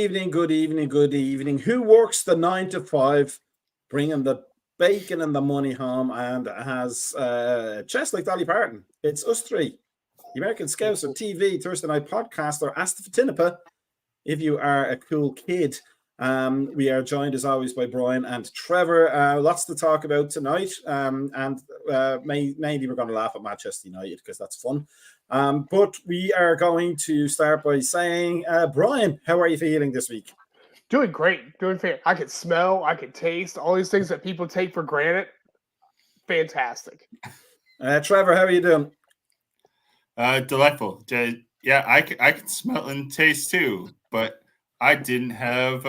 evening, good evening, good evening. Who works the 9 to 5, bringing the bacon and the money home and has chest like Dolly Parton? It's us three, the American Scouts of TV, Thursday Night Podcast, or ASTV if you are a cool kid. We are joined as always by Brian and Trevor. Lots to talk about tonight, and mainly we're going to laugh at Manchester United because that's fun. But we are going to start by saying, Brian, how are you feeling this week? Doing great. Doing fair. I could smell, I could taste, all these things that people take for granted. Fantastic. Trevor, how are you doing? Delightful. Yeah, I can smell and taste too, but I didn't have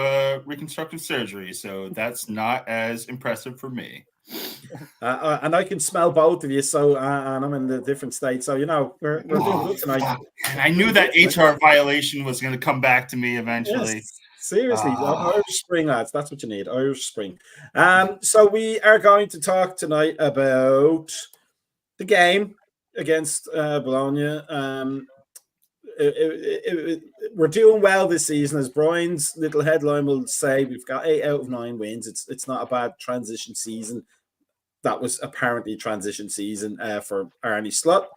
reconstructive surgery, so that's not as impressive for me. And I can smell both of you, so and I'm in the different states, so we're doing good tonight. I knew that HR violation was going to come back to me eventually. Yes, seriously, Irish Spring, lads, that's what you need, Irish Spring. So we are going to talk tonight about the game against Bologna. We're doing well this season, as Brian's little headline will say. We've got 8 out of 9 wins. It's not a bad transition season. That was apparently transition season for Arne Slot.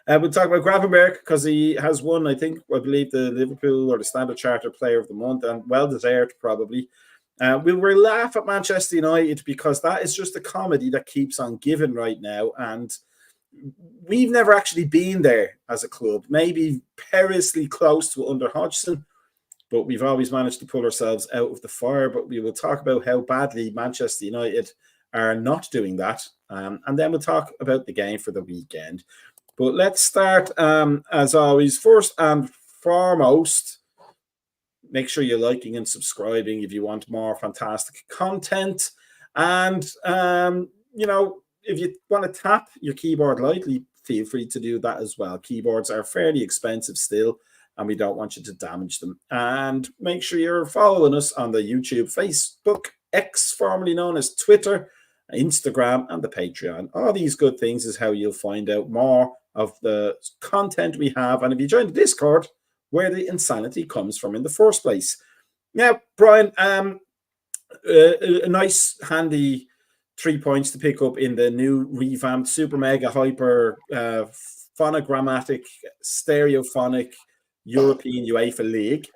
We'll talk about Gravenberg because he has won, I believe, the Liverpool or the Standard Chartered Player of the Month, and well deserved probably. We'll laugh at Manchester United because that is just a comedy that keeps on giving right now, and we've never actually been there as a club. Maybe perilously close to under Hodgson, but we've always managed to pull ourselves out of the fire. But we will talk about how badly Manchester United are not doing that, and then we'll talk about the game for the weekend. But let's start, as always, first and foremost, make sure you're liking and subscribing if you want more fantastic content. And, if you want to tap your keyboard lightly, feel free to do that as well. Keyboards are fairly expensive still, and we don't want you to damage them. And make sure you're following us on the YouTube, Facebook, X, formerly known as Twitter, Instagram, and the Patreon. All these good things is how you'll find out more of the content we have. And if you join the Discord, where the insanity comes from in the first place. Now, Brian, a nice, handy 3 points to pick up in the new revamped super mega hyper phonogrammatic stereophonic European UEFA League.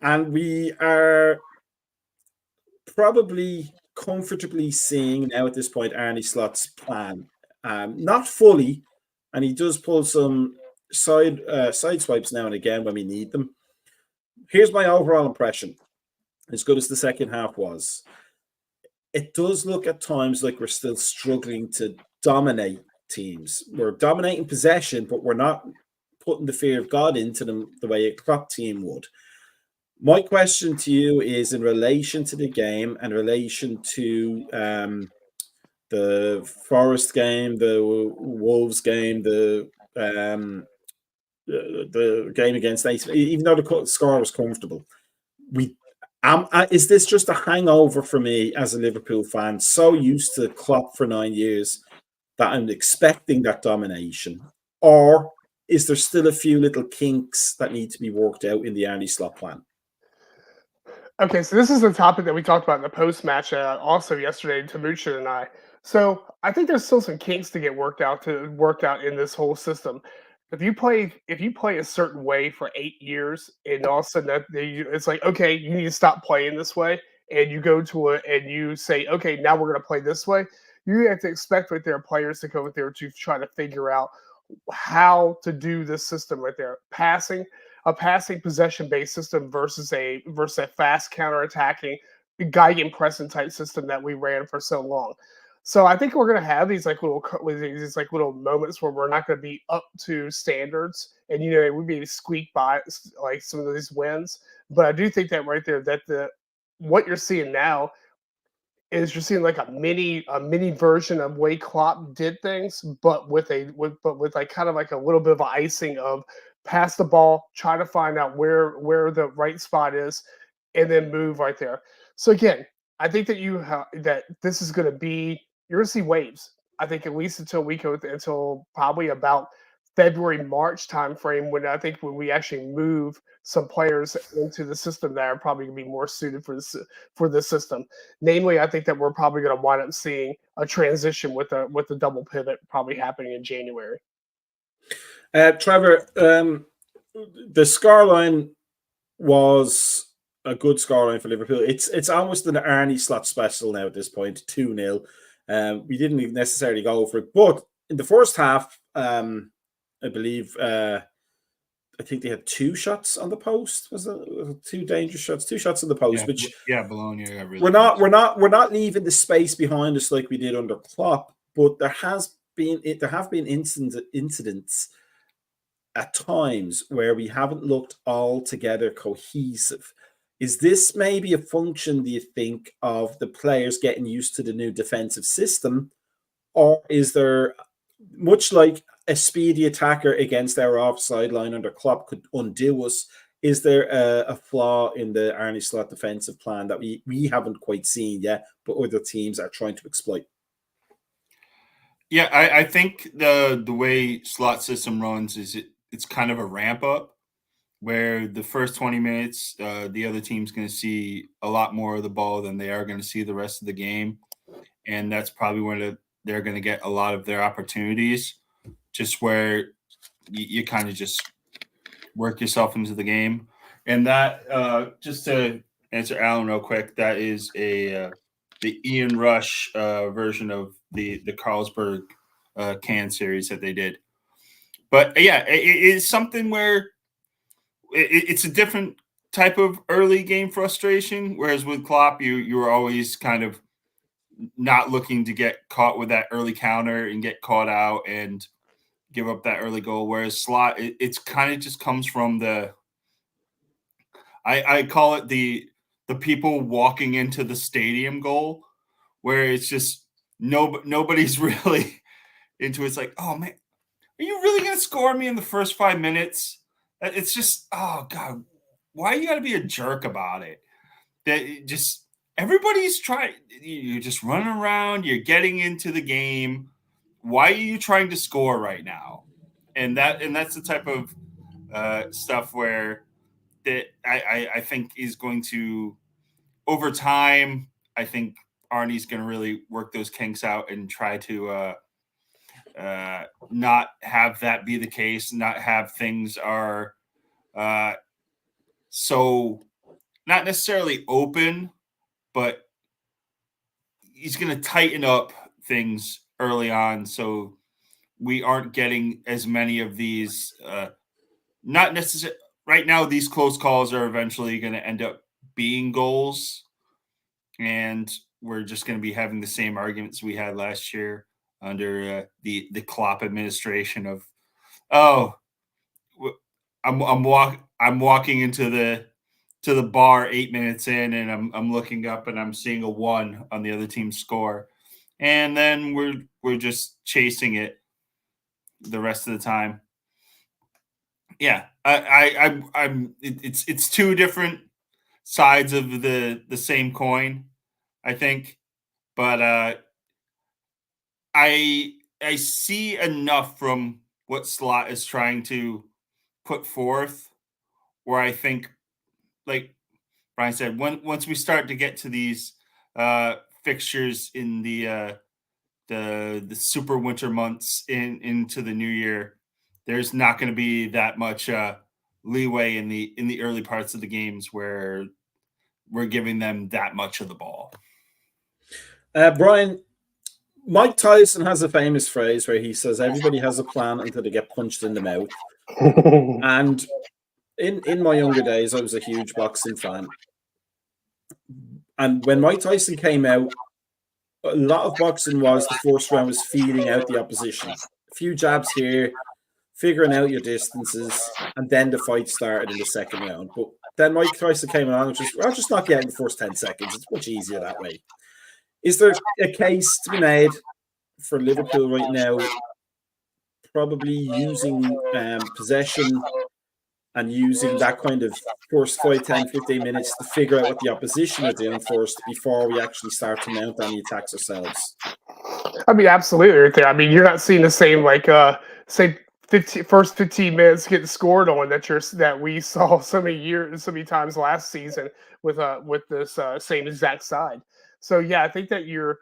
And we are probably comfortably seeing now at this point Arne Slot's plan. Not fully, and he does pull some side swipes now and again when we need them. Here's my overall impression, as good as the second half was. It does look at times like we're still struggling to dominate teams. We're dominating possession, but we're not putting the fear of God into them the way a Klopp team would. My question to you is in relation to the game and relation to the Forest game, the Wolves game, the game against ASTV, even though the score was comfortable. Is this just a hangover for me as a Liverpool fan, so used to Klopp for 9 years that I'm expecting that domination? Or is there still a few little kinks that need to be worked out in the Arne Slot plan? Okay, so this is the topic that we talked about in the post-match also yesterday, Tamucha and I. So I think there's still some kinks to get worked out in this whole system. If you play a certain way for 8 years, and all of a sudden it's like, okay, you need to stop playing this way, and you go to it and you say, okay, now we're going to play this way. You have to expect right there players to go out there to try to figure out how to do this system right there. A passing possession-based system versus a fast counter-attacking Geigenpressing type system that we ran for so long. So I think we're going to have these little moments where we're not going to be up to standards, and we maybe squeak by like some of these wins. But I do think that right there that what you're seeing now is you're seeing like a mini version of way Klopp did things, but with like kind of like a little bit of icing of pass the ball, try to find out where the right spot is, and then move right there. So again, I think that that this is going to be, you're going to see waves. I think at least until probably about February, March timeframe when we actually move some players into the system that are probably going to be more suited for this system. Namely, I think that we're probably going to wind up seeing a transition with the double pivot probably happening in January. Trevor, the scoreline was a good scoreline for Liverpool. It's almost an Arnie slot special now at this point, 2-0. We didn't necessarily go for it, but in the first half, I believe I think they had 2 shots on the post. Was it 2 dangerous shots? 2 shots on the post, which Bologna. Really we're not leaving the space behind us like we did under Klopp, but there have been incidents at times where we haven't looked altogether cohesive. Is this maybe a function, do you think, of the players getting used to the new defensive system, or is there, much like a speedy attacker against our offside line under Klopp could undo us, is there a flaw in the Arne Slot defensive plan that we haven't quite seen yet, but other teams are trying to exploit? Yeah, I think the way Slot system runs is it's kind of a ramp up where the first 20 minutes, the other team's going to see a lot more of the ball than they are going to see the rest of the game. And that's probably when they're going to get a lot of their opportunities, just where you kind of just work yourself into the game. And that, just to answer Alan real quick, that is the Ian Rush version of the Carlsberg can series that they did. But yeah, it is something where it's a different type of early game frustration. Whereas with Klopp, you were always kind of not looking to get caught with that early counter and get caught out and give up that early goal. Whereas Slot, it's kind of just comes from I call it the people walking into the stadium goal, where it's just nobody's really into it. It's like, oh man, are you really going to score me in the first 5 minutes? It's just, oh God, why you got to be a jerk about it? That just everybody's trying. You're just running around. You're getting into the game. Why are you trying to score right now? And that's the type of stuff where that I think is going to, over time, I think Arnie's going to really work those kinks out and try to not have that be the case, not have things are so not necessarily open, but he's going to tighten up things early on so we aren't getting as many of these not necessarily right now. These close calls are eventually going to end up being goals, and we're just going to be having the same arguments we had last year under the Klopp administration of, oh, I'm walking into the bar 8 minutes in, and I'm looking up and I'm seeing a 1 on the other team's score, and then we're just chasing it the rest of the time. Yeah, it's 2 different sides of the same coin, I think, but I see enough from what Slot is trying to put forth where I think, like Brian said, once we start to get to these fixtures in the super winter months into the new year, there's not going to be that much leeway in the early parts of the games where we're giving them that much of the ball. Brian, Mike Tyson has a famous phrase where he says everybody has a plan until they get punched in the mouth. And in my younger days, I was a huge boxing fan. And when Mike Tyson came out, a lot of boxing was the first round was feeling out the opposition. A few jabs here, figuring out your distances, and then the fight started in the second round. But then Mike Tyson came along and just knock you out in the first 10 seconds. It's much easier that way. Is there a case to be made for Liverpool right now, probably using possession and using that kind of first 5, 10, 15 minutes to figure out what the opposition are doing first before we actually start to mount any attacks ourselves? I mean, absolutely right there. I mean, you're not seeing the same, like, say first 15 minutes getting scored on that we saw so many times last season with this same exact side. So yeah, I think that you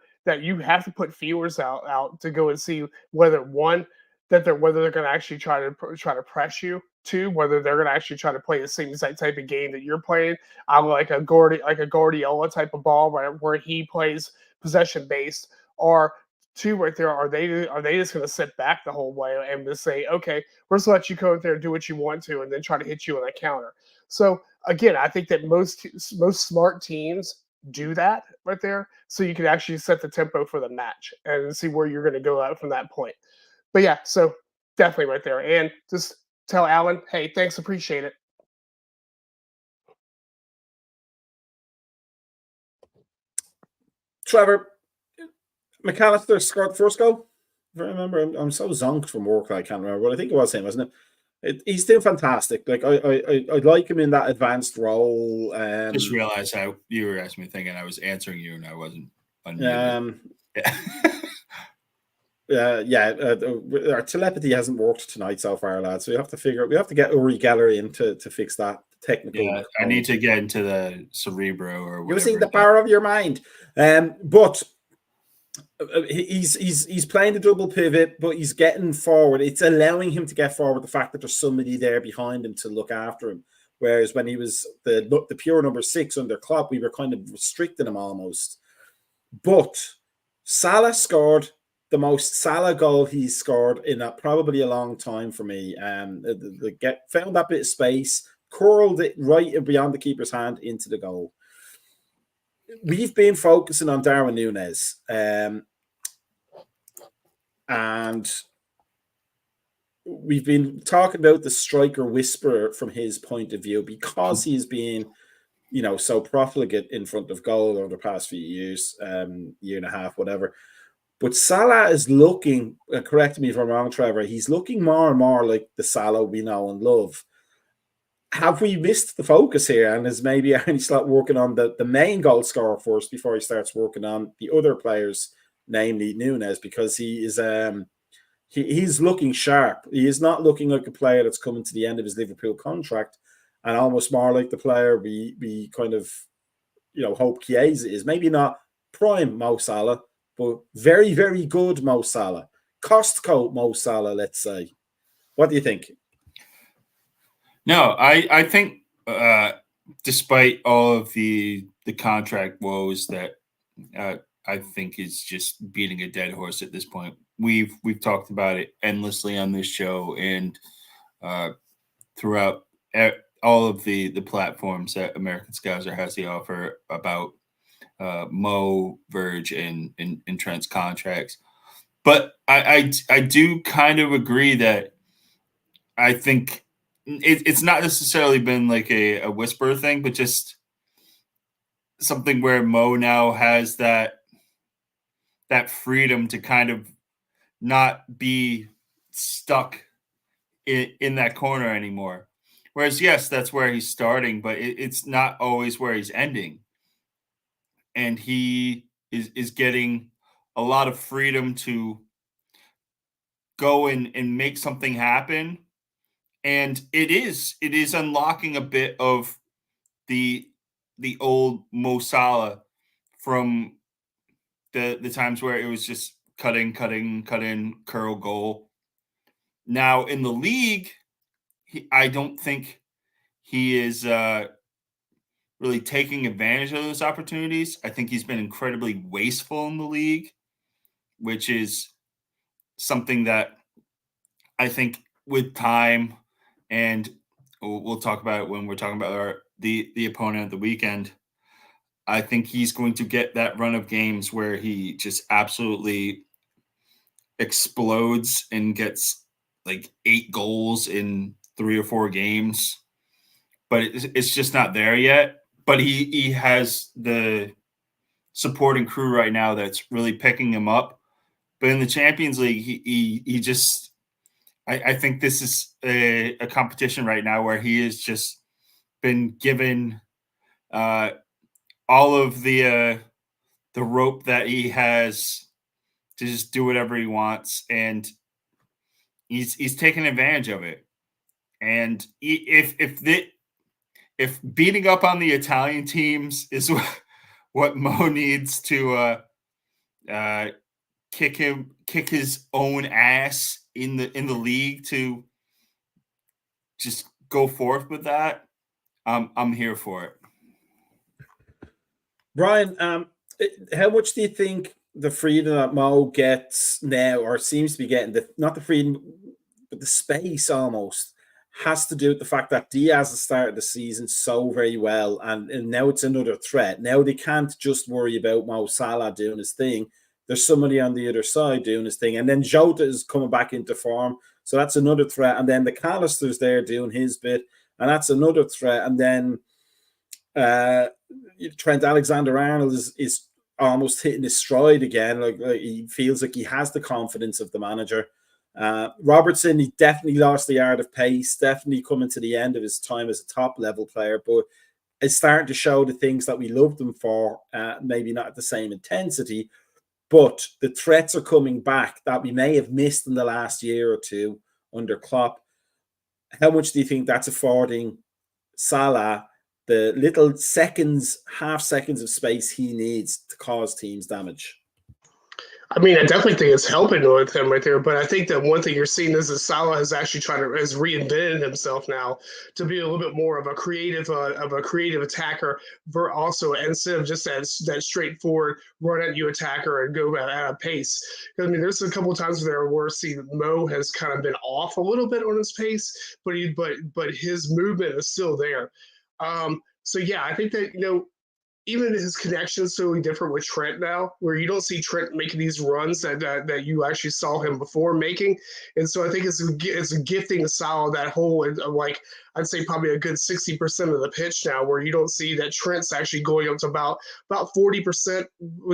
have to put feelers out to go and see whether whether they're going to actually try to press you, two, whether they're going to actually try to play the same exact type of game that you're playing. I'm like a Guardiola type of ball where he plays possession based, or two right there. Are they just going to sit back the whole way and just say, okay, we're just let you go out there and do what you want to, and then try to hit you on a counter? So again, I think that most smart teams do that right there, so you can actually set the tempo for the match and see where you're going to go out from that point. But yeah, so definitely right there. And just tell Alan, hey, thanks, appreciate it. Trevor, McAllister scored the first goal. If I remember, I'm so zonked from work I can't remember, but I think it was him, wasn't it? He's doing fantastic. Like I like him in that advanced role. Just realized how you were asking me thinking I was answering you and I wasn't unmuted. Our telepathy hasn't worked tonight so far, lads. So we have to get Uri Geller in to fix that technical. Yeah, I need to get into the cerebro or whatever. Using the power of your mind. But he's playing the double pivot, but he's getting forward. It's allowing him to get forward. The fact that there's somebody there behind him to look after him. Whereas when he was the pure number 6 under Klopp, we were kind of restricting him almost. But Salah scored the most Salah goal he's scored in probably a long time for me. Found that bit of space, curled it right beyond the keeper's hand into the goal. We've been focusing on Darwin Núñez, and we've been talking about the striker whisperer from his point of view because he's been, so profligate in front of goal over the past few years, year and a half, whatever. But Salah is looking, correct me if I'm wrong, Trevor, he's looking more and more like the Salah we know and love. Have we missed the focus here? And is maybe Arne Slot working on the main goal scorer first before he starts working on the other players, namely Núñez, because he is he's looking sharp. He is not looking like a player that's coming to the end of his Liverpool contract, and almost more like the player we kind of hope Chiesa is. Maybe not prime Mo Salah, but very, very good Mo Salah. Costco Mo Salah, let's say. What do you think? No, I think despite all of the contract woes that I think is just beating a dead horse at this point. We've talked about it endlessly on this show and throughout all of the platforms that American Scouser has to offer about Mo, Verge, and Trent's contracts. But I do kind of agree that I think it's not necessarily been like a whisper thing, but just something where Mo now has that freedom to kind of not be stuck in that corner anymore. Whereas, yes, that's where he's starting, but it's not always where he's ending. And he is getting a lot of freedom to go and make something happen. And it is unlocking a bit of the old Mo Salah from the times where it was just cut in, curl, goal. Now in the league, I don't think he is really taking advantage of those opportunities. I think he's been incredibly wasteful in the league, which is something that I think with time, and we'll talk about it when we're talking about the opponent at the weekend. I think he's going to get that run of games where he just absolutely explodes and gets like 8 goals in 3 or 4 games, but it's just not there yet. But he has the supporting crew right now that's really picking him up. But in the Champions League, he just I think this is a competition right now where he has just been given all of the rope that he has to just do whatever he wants. And he's taking advantage of it. And if beating up on the Italian teams is what Mo needs to kick his own ass in the league to just go forth with that, I'm here for it. Brian, how much do you think the freedom that Mo gets now, or seems to be getting, not the freedom, but the space almost, has to do with the fact that Diaz has started the season so very well, and now it's another threat. Now they can't just worry about Mo Salah doing his thing. There's somebody on the other side doing his thing. And then Jota is coming back into form, so that's another threat. And then the McAllister's there doing his bit, and that's another threat. And then Trent Alexander-Arnold is almost hitting his stride again. Like he feels like he has the confidence of the manager. Robertson, he definitely lost the art of pace, definitely coming to the end of his time as a top-level player, but it's starting to show the things that we loved him for, maybe not at the same intensity, but the threats are coming back that we may have missed in the last year or two under Klopp. How much do you think that's affording Salah the little seconds, half seconds of space he needs to cause teams damage? I mean, I definitely think it's helping with him right there. But I think that one thing you're seeing is that Salah has actually has reinvented himself now to be a little bit more of a creative attacker. Also, instead of just that straightforward run at you attacker and go at a pace. I mean, there's a couple of times there where Mo has kind of been off a little bit on his pace, but his movement is still there. So yeah, I think that even his connection is totally different with Trent now, where you don't see Trent making these runs that you actually saw him before making. And so I think it's a gifting to Salah that whole, like, I'd say probably a good 60% of the pitch now, where you don't see that Trent's actually going up to about 40%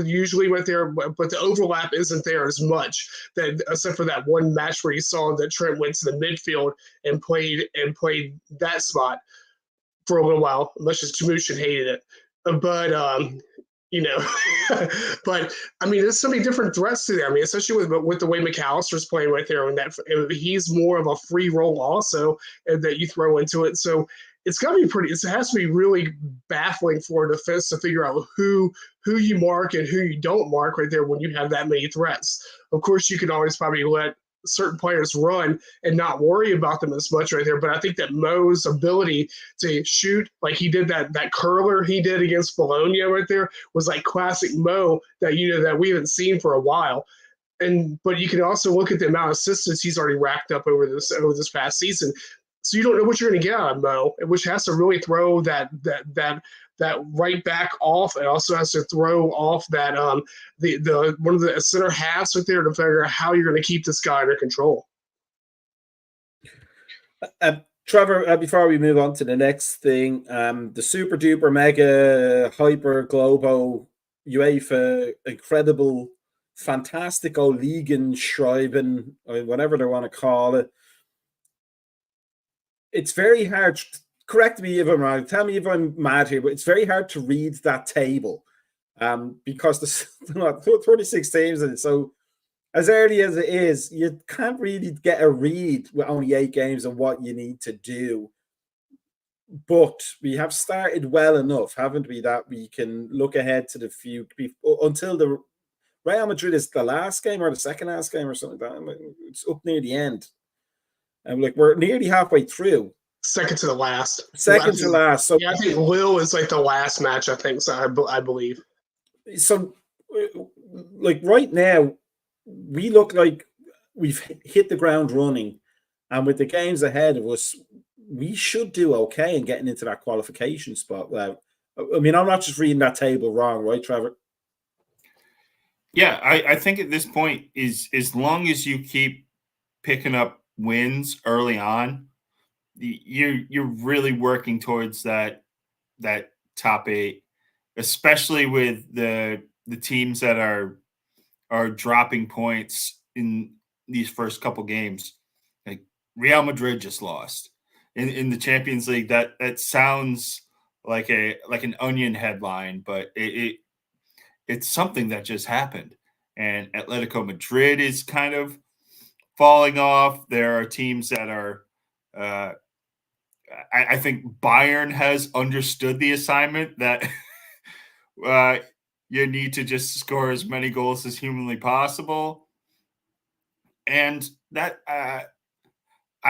usually right there, but the overlap isn't there as much, that except for that one match where you saw that Trent went to the midfield and played that spot for a little while, much as Tamuchin hated it. But but I mean, there's so many different threats to there. I mean, especially with the way McAllister's playing right there, and that he's more of a free roll also that you throw into it. So it's got to be it has to be really baffling for a defense to figure out who you mark and who you don't mark right there when you have that many threats. Of course, you can always probably let certain players run and not worry about them as much right there. But I think that Mo's ability to shoot, like he did that curler he did against Bologna right there, was like classic Mo that that we haven't seen for a while. But you can also look at the amount of assists he's already racked up over this past season. So you don't know what you're going to get out of Mo, which has to really throw that right back off, and also has to throw off that the one of the center halves right there to figure out how you're going to keep this guy under control. Trevor, before we move on to the next thing, the super duper mega hyper globo UEFA incredible fantastico Ligen Schreiben, or whatever they want to call it. It's very hard. Correct me if I'm wrong. Tell me if I'm mad here, but it's very hard to read that table because there's 36 teams in it. So as early as it is, you can't really get a read with only 8 games on what you need to do. But we have started well enough, haven't we, that we can look ahead to the few until the Real Madrid is the last game or the second last game or something like that. It's up near the end. And we're nearly halfway through. Second to the last. Second to last. So yeah, I think Lille is like the last match, I think, so I believe. So, like right now, we look like we've hit the ground running. And with the games ahead of us, we should do okay in getting into that qualification spot. I mean, I'm not just reading that table wrong, right, Trevor? Yeah, I think at this point, is as long as you keep picking up wins early on, you're really working towards that top 8, especially with the teams that are dropping points in these first couple games. Like Real Madrid just lost in the Champions League. That sounds like an Onion headline, but it's something that just happened. And Atletico Madrid is kind of falling off. There are teams that are. I think Bayern has understood the assignment that you need to just score as many goals as humanly possible, and that I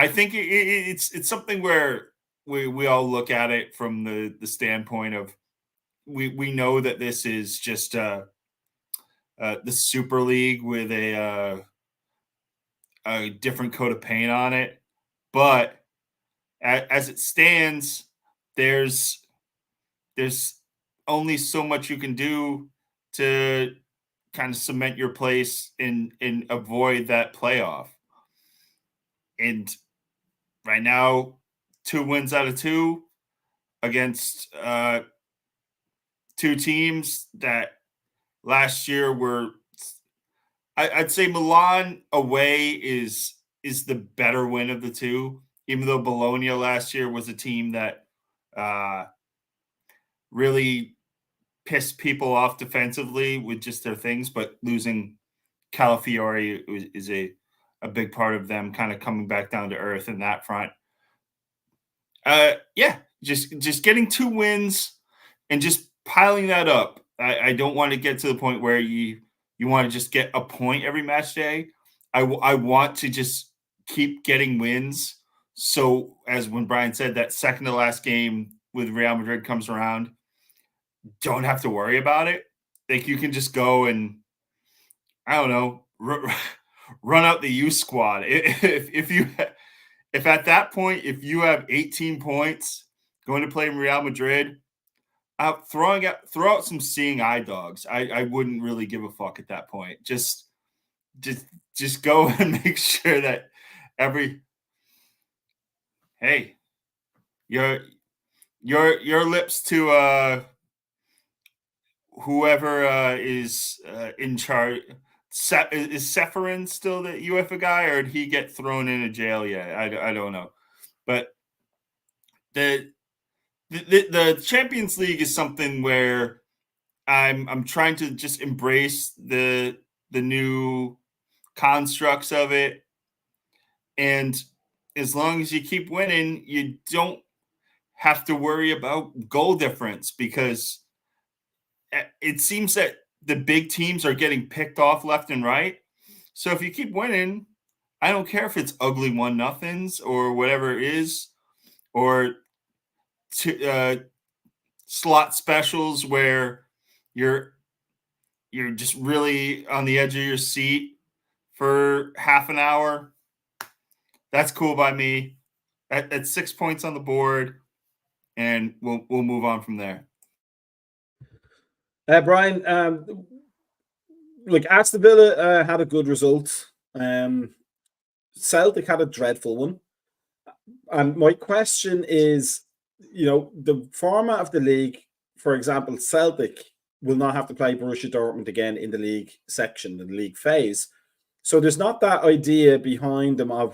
think it's something where we all look at it from the standpoint of we know that this is just the Super League with a different coat of paint on it, but as it stands, there's only so much you can do to kind of cement your place and avoid that playoff. And right now, 2 wins out of 2 against 2 teams that last year were. I'd say Milan away is the better win of the 2, even though Bologna last year was a team that really pissed people off defensively with just their things, but losing Calafiori is a big part of them kind of coming back down to earth in that front. Just getting 2 wins and just piling that up. I don't want to get to the point where you want to just get a point every match day. I want to just keep getting wins. So as when Brian said, that second to last game with Real Madrid comes around, don't have to worry about it. Like you can just go and, I don't know, run out the youth squad. If at that point, if you have 18 points going to play in Real Madrid, throw out some seeing eye dogs. I wouldn't really give a fuck at that point. Just go and make sure that your lips to whoever is in charge. Is Seferin still the UEFA guy, or did he get thrown into jail yet? I don't know, but the Champions League is something where I'm trying to just embrace the new constructs of it, and as long as you keep winning, you don't have to worry about goal difference, because it seems that the big teams are getting picked off left and right. So if you keep winning, I don't care if it's ugly 1-0s or whatever it is, or slot specials where you're just really on the edge of your seat for half an hour. That's cool by me. At 6 points on the board, and we'll move on from there. Brian, look, Aston Villa had a good result. Celtic had a dreadful one. And my question is, the format of the league, for example, Celtic will not have to play Borussia Dortmund again in the league section, in the league phase. So there's not that idea behind them of,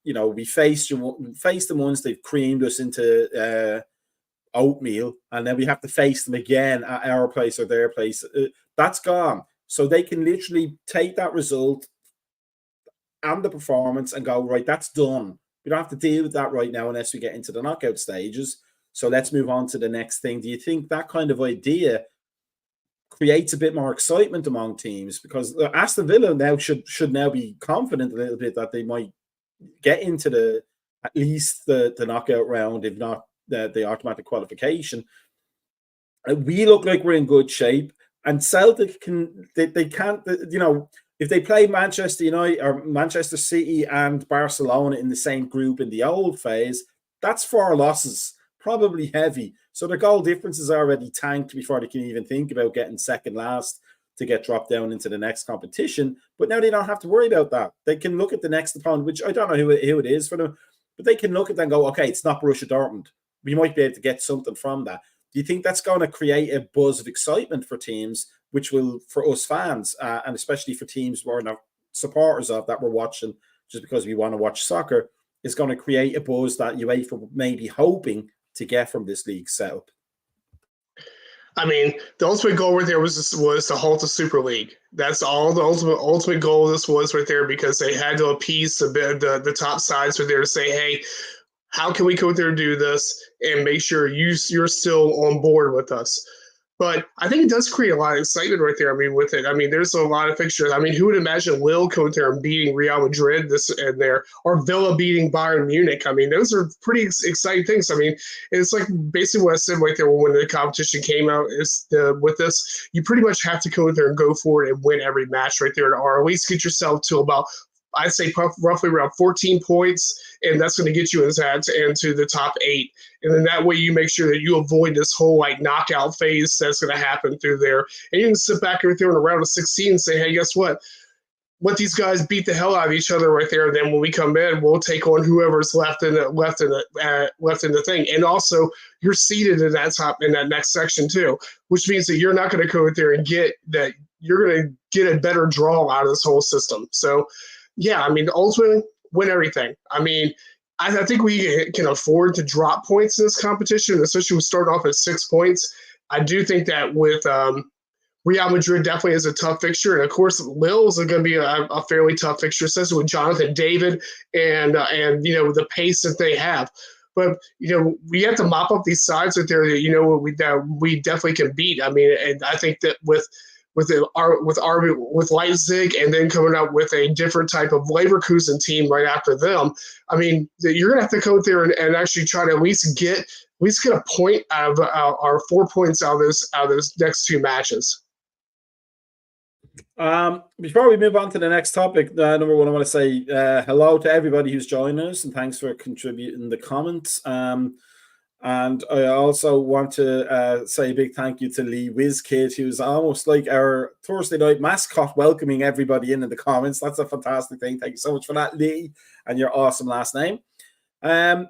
we faced them once, they've creamed us into oatmeal, and then we have to face them again at our place or their place. That's gone. So they can literally take that result and the performance and go, right, that's done. We don't have to deal with that right now unless we get into the knockout stages. So let's move on to the next thing. Do you think that kind of idea creates a bit more excitement among teams? Because Aston Villa now should now be confident a little bit that they might get into at least the knockout round, if not the automatic qualification. We look like we're in good shape, and Celtic can't, if they play Manchester United or Manchester City and Barcelona in the same group in the old phase, that's 4 losses, probably heavy. So their goal difference is already tanked before they can even think about getting second last to get dropped down into the next competition. But now they don't have to worry about that. They can look at the next opponent, which I don't know who it is for them, but they can look at that and go, okay, it's not Borussia Dortmund. We might be able to get something from that. Do you think that's going to create a buzz of excitement for teams, which will, for us fans, and especially for teams we're not supporters of, that we're watching just because we want to watch soccer, is going to create a buzz that UEFA may be hoping to get from this league setup? I mean, the ultimate goal right there was to halt the Super League. That's all the ultimate goal of this was right there, because they had to appease the top sides right there to say, hey, how can we go there and do this and make sure you're still on board with us? But I think it does create a lot of excitement right there. I mean, with it, I mean, there's a lot of fixtures. I mean, who would imagine Lille going there and beating Real Madrid this and there, or Villa beating Bayern Munich? I mean, those are pretty exciting things. I mean, it's like basically what I said right there when the competition came out is with this, you pretty much have to go there and go for it and win every match right there, or at least get yourself to about, I'd say roughly around 14 points, and that's going to get you into the top 8. And then that way you make sure that you avoid this whole like knockout phase that's going to happen through there. And you can sit back right there in a round of 16 and say, hey, guess what? Let these guys beat the hell out of each other right there. And then when we come in, we'll take on whoever's left in the thing. And also, you're seated in that next section too, which means that you're not going to go out there and get that. You're going to get a better draw out of this whole system. So, yeah, I mean, ultimately, win everything. I mean, I think we can afford to drop points in this competition, especially with starting off at 6 points. I do think that with Real Madrid definitely is a tough fixture, and of course, Lille's going to be a fairly tough fixture, especially with Jonathan David and the pace that they have. But we have to mop up these sides that that we definitely can beat. I mean, and I think that with Leipzig, and then coming up with a different type of Leverkusen team right after them. I mean, you're gonna have to go there and actually try to at least get a point out of our 4 points out of those next 2 matches. Before we move on to the next topic, number one, I want to say hello to everybody who's joining us, and thanks for contributing the comments. And I also want to say a big thank you to Lee WizKid, who's almost like our Thursday night mascot, welcoming everybody in the comments. That's a fantastic thing. Thank you so much for that, Lee, and your awesome last name. And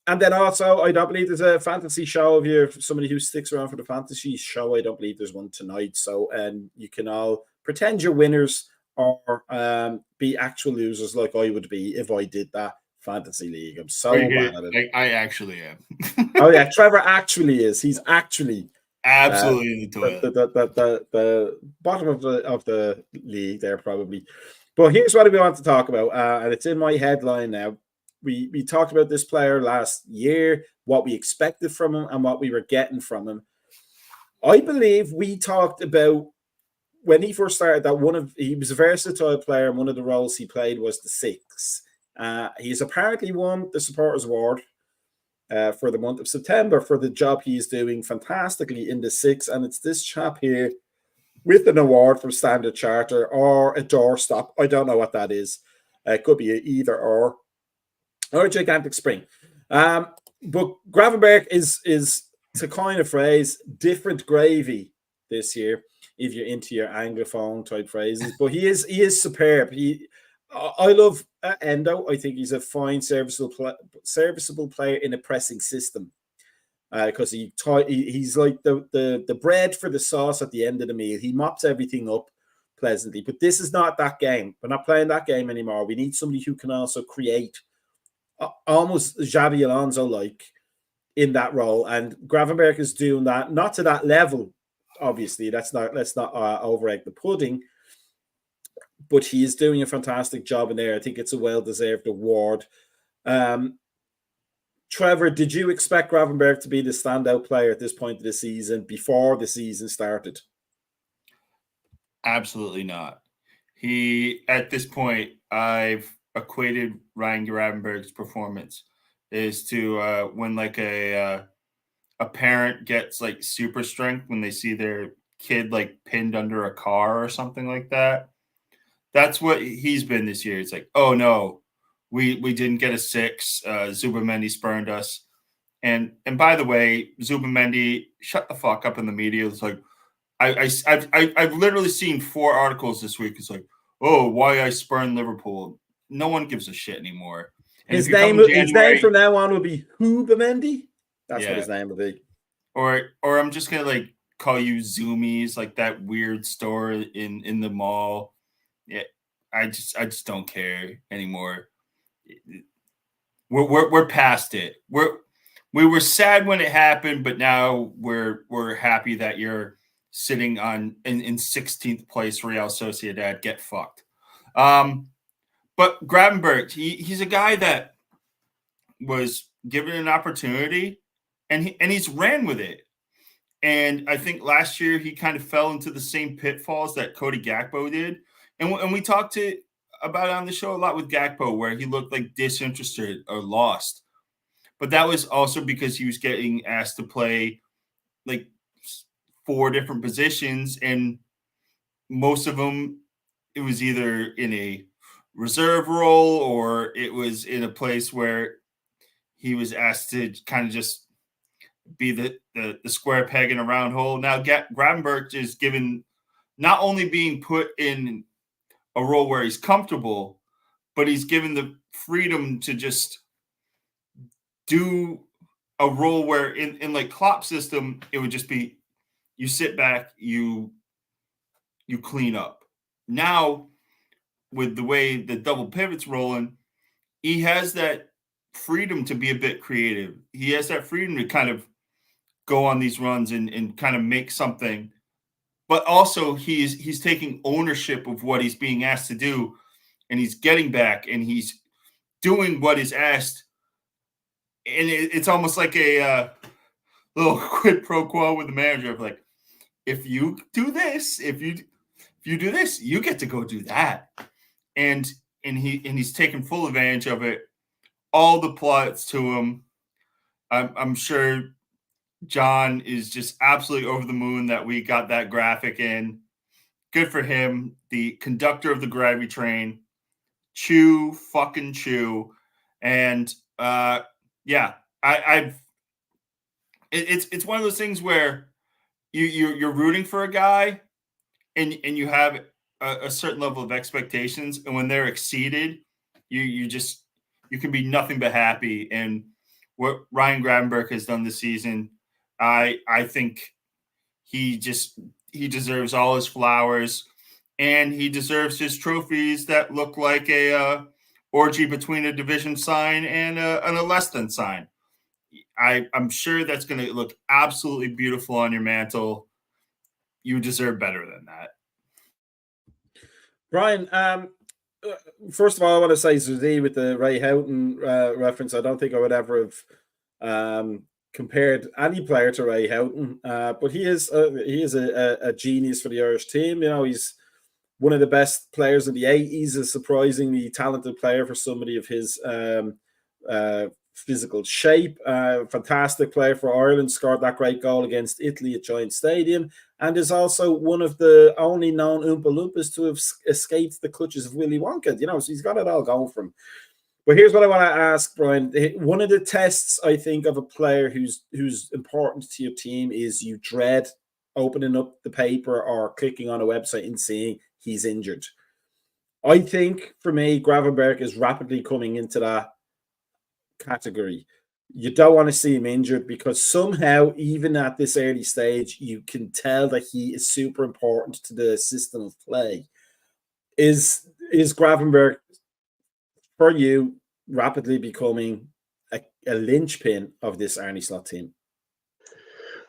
then also, I don't believe there's a fantasy show. If you're somebody who sticks around for the fantasy show, I don't believe there's one tonight. So you can all pretend you're winners or be actual losers like I would be if I did that fantasy league. I'm so bad at it. I actually am. Oh yeah, Trevor actually is. He's actually absolutely the bottom of the league there probably. But here's what we want to talk about, and it's in my headline now. We talked about this player last year, what we expected from him and what we were getting from him. I believe we talked about when he first started that he was a versatile player, and one of the roles he played was the 6. He's apparently won the Supporters Award for the month of September for the job he's doing fantastically in the 6. And it's this chap here with an award from Standard Charter or a doorstop. I don't know what that is. It could be either or a gigantic spring. But Gravenberch is, to coin a phrase, different gravy this year, if you're into your Anglophone type phrases. But he is superb. I love Endo. I think he's a fine, serviceable player in a pressing system because he's like the bread for the sauce at the end of the meal. He mops everything up pleasantly. But this is not that game. We're not playing that game anymore. We need somebody who can also create almost Xabi Alonso-like in that role. And Gravenberch is doing that, not to that level, obviously. Let's not over-egg the pudding. But he is doing a fantastic job in there. I think it's a well-deserved award. Trevor, did you expect Gravenberch to be the standout player at this point of the season before the season started? Absolutely not. At this point, I've equated Ryan Gravenberch's performance is to when like a parent gets like super strength when they see their kid like pinned under a car or something like that. That's what he's been this year. It's like, oh no, we didn't get a 6. Zubamendi spurned us. And by the way, Zubamendi, shut the fuck up in the media. It's like I've literally seen 4 articles this week. It's like, oh, why I spurned Liverpool. No one gives a shit anymore. And his name from now on will be Hubamendi. That's what his name will be. Or I'm just gonna like call you Zoomies, like that weird store in the mall. Yeah, I just don't care anymore. We're past it. we were sad when it happened, but now we're happy that you're sitting in 16th place. Real Sociedad, get fucked. But Gravenberch, he's a guy that was given an opportunity, and he's ran with it. And I think last year he kind of fell into the same pitfalls that Cody Gakpo did. And we talked about it on the show a lot with Gakpo, where he looked like disinterested or lost. But that was also because he was getting asked to play like 4 different positions, and most of them, it was either in a reserve role or it was in a place where he was asked to kind of just be the square peg in a round hole. Now, Gravenberch is given not only being put in a role where he's comfortable, but he's given the freedom to just do a role where in like Klopp's system, it would just be you sit back, you clean up. Now, with the way the double pivot's rolling, he has that freedom to be a bit creative. He has that freedom to kind of go on these runs and kind of make something. But also he's taking ownership of what he's being asked to do, and he's getting back and he's doing what is asked. And it's almost like a little quid pro quo with the manager of like, if you do this, if you do this, you get to go do that. And he's taken full advantage of it. All the plots to him. I'm sure John is just absolutely over the moon that we got that graphic in. Good for him. The conductor of the gravity train. Chew, fucking chew. And it's one of those things where you're rooting for a guy and you have a certain level of expectations, and when they're exceeded, you can be nothing but happy. And what Ryan Gravenberch has done this season, I think he deserves all his flowers, and he deserves his trophies that look like a orgy between a division sign and a less than sign. I'm sure that's going to look absolutely beautiful on your mantle. You deserve better than that. Brian, first of all, I want to say Zuzi with the Ray Houghton reference. I don't think I would ever have compared any player to Ray Houghton, but he is a genius for the Irish team. You know, he's one of the best players in the 80s, a surprisingly talented player for somebody of his physical shape. Fantastic player for Ireland, scored that great goal against Italy at Giant Stadium, and is also one of the only known Oompa Loompas to have escaped the clutches of Willy Wonka. You know, so he's got it all going for him. But here's what I want to ask, Brian. One of the tests, I think, of a player who's important to your team is you dread opening up the paper or clicking on a website and seeing he's injured. I think, for me, Gravenberch is rapidly coming into that category. You don't want to see him injured because somehow, even at this early stage, you can tell that he is super important to the system of play. Is Gravenberch, for you, rapidly becoming a linchpin of this Arne Slot team?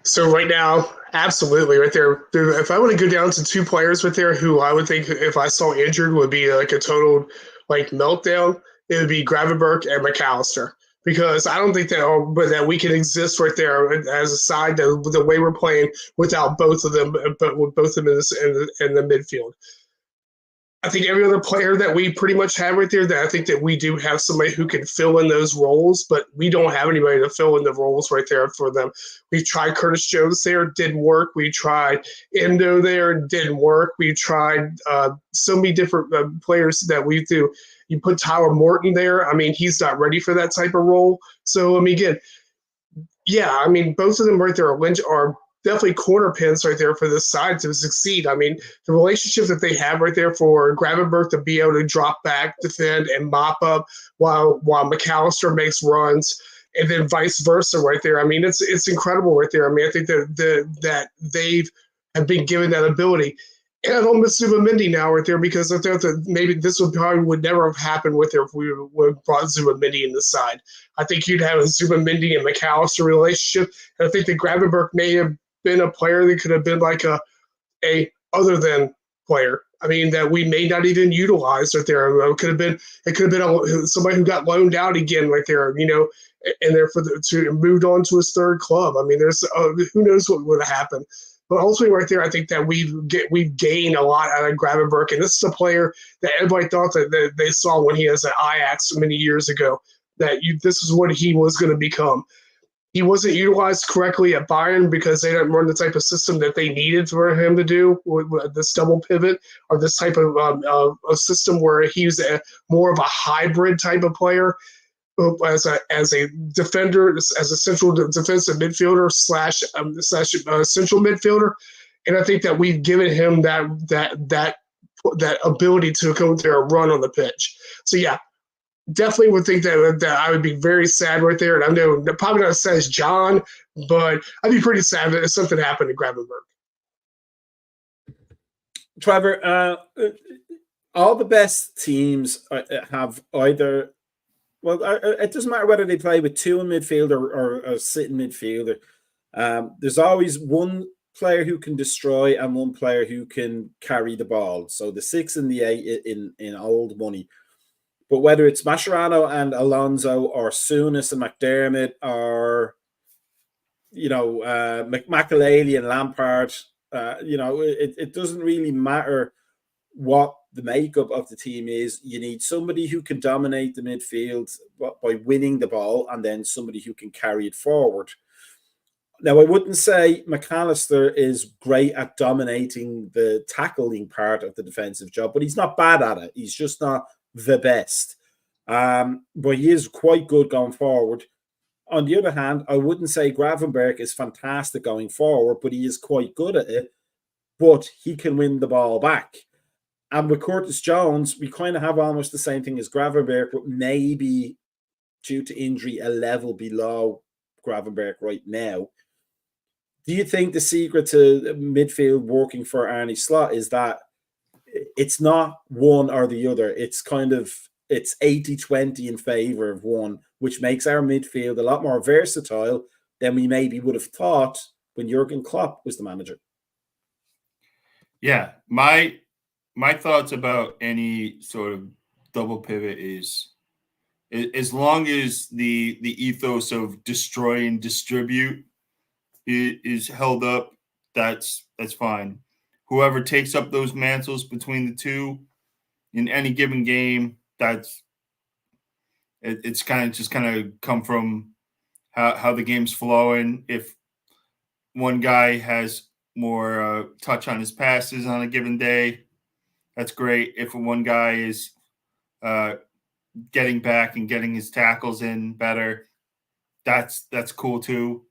So right now, absolutely, right there. If I want to go down to 2 players right there who I would think if I saw injured would be like a total like meltdown, it would be Gravenberch and McAllister. Because I don't think that we can exist right there as a side the way we're playing without both of them, but with both of them in the midfield. I think every other player that we pretty much have right there, that I think that we do have somebody who can fill in those roles, but we don't have anybody to fill in the roles right there for them. We tried Curtis Jones there, didn't work. We tried Endo there, didn't work. We tried so many different players that we do. You put Tyler Morton there. I mean, he's not ready for that type of role. So, I mean, again, yeah, I mean, both of them right there are definitely corner pins right there for this side to succeed. I mean, the relationship that they have right there for Gravenberch to be able to drop back, defend, and mop up while McAllister makes runs, and then vice versa right there. I mean, it's incredible right there. I mean, I think that they have been given that ability. And I don't miss Zubamendi now right there because I thought that maybe this would never have happened with her if we would have brought Zubamendi in the side. I think you'd have a Zubamendi and McAllister relationship. And I think that Gravenberch may have been a player that could have been like a other than player. I mean, that we may not even utilize right there. It could have been somebody who got loaned out again right there, and therefore to moved on to his third club. I mean, there's who knows what would have happened. But ultimately, right there, I think that we've gained a lot out of Gravenberch, and this is a player that everybody thought that they saw when he was at Ajax many years ago. This is what he was going to become. He wasn't utilized correctly at Bayern because they didn't run the type of system that they needed for him to do with this double pivot or this type of a system where he was more of a hybrid type of player as a defender, as a central defensive midfielder slash central midfielder. And I think that we've given him that ability to come there and run on the pitch. So yeah, definitely would think that I would be very sad right there. And I know probably not as sad as John, but I'd be pretty sad if something happened to Gravenberch. Trevor, all the best teams have either, well, it doesn't matter whether they play with two in midfield or a sitting midfielder. There's always one player who can destroy and one player who can carry the ball. So the 6 and the 8 in old money. But whether it's Mascherano and Alonso or Souness and McDermott or, McAlely and Lampard, it doesn't really matter what the makeup of the team is. You need somebody who can dominate the midfield by winning the ball and then somebody who can carry it forward. Now, I wouldn't say McAllister is great at dominating the tackling part of the defensive job, but he's not bad at it. He's just not the best. But he is quite good going forward. On the other hand, I wouldn't say Gravenberch is fantastic going forward, but he is quite good at it. But he can win the ball back. And with Curtis Jones, we kind of have almost the same thing as Gravenberch, but maybe due to injury, a level below Gravenberch right now. Do you think the secret to midfield working for Arne Slot is that it's not one or the other? It's 80-20 in favor of one, which makes our midfield a lot more versatile than we maybe would have thought when Jurgen Klopp was the manager. Yeah, my thoughts about any sort of double pivot is as long as the ethos of destroy and distribute is held up, that's fine. Whoever takes up those mantles between the two in any given game, it's kind of come from how the game's flowing. If one guy has more touch on his passes on a given day, that's great. If one guy is getting back and getting his tackles in better, that's cool too.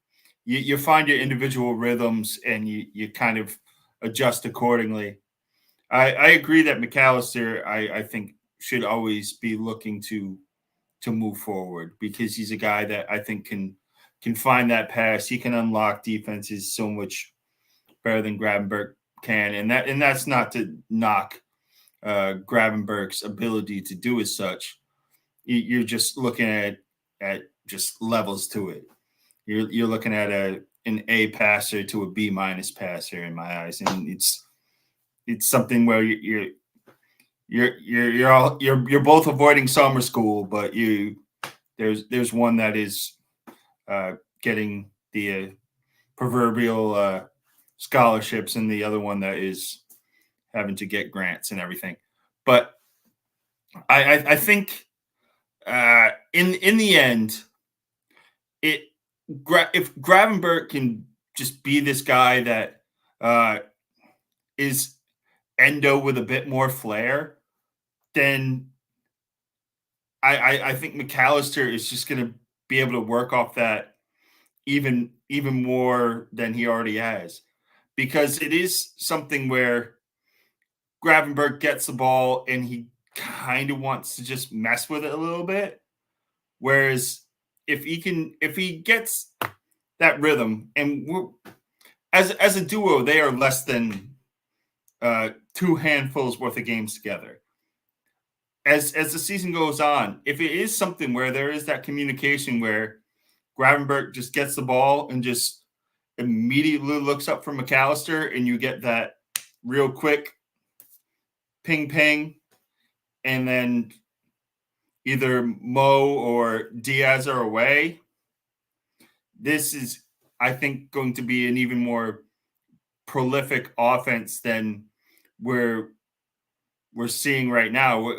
You find your individual rhythms and you kind of adjust accordingly. I agree that McAllister, I think, should always be looking to move forward because he's a guy that I think can find that pass. He can unlock defenses so much better than Gravenberch can, and that's not to knock Gravenberch's ability to do as such. You're just looking at just levels to it. You're looking at an A passer to a B- passer in my eyes, and it's something where you're both avoiding summer school, but there's one that is getting the proverbial scholarships, and the other one that is having to get grants and everything. But I think in the end, if Gravenberch can just be this guy that is Endo with a bit more flair, then I think McAllister is just going to be able to work off that even more than he already has, because it is something where Gravenberch gets the ball and he kind of wants to just mess with it a little bit. Whereas if he gets that rhythm, and as a duo, they are less than two handfuls worth of games together. As the season goes on, if it is something where there is that communication where Gravenberch just gets the ball and just immediately looks up for McAllister, and you get that real quick ping ping, and then either Mo or Diaz are away, this is, I think, going to be an even more prolific offense than we're seeing right now.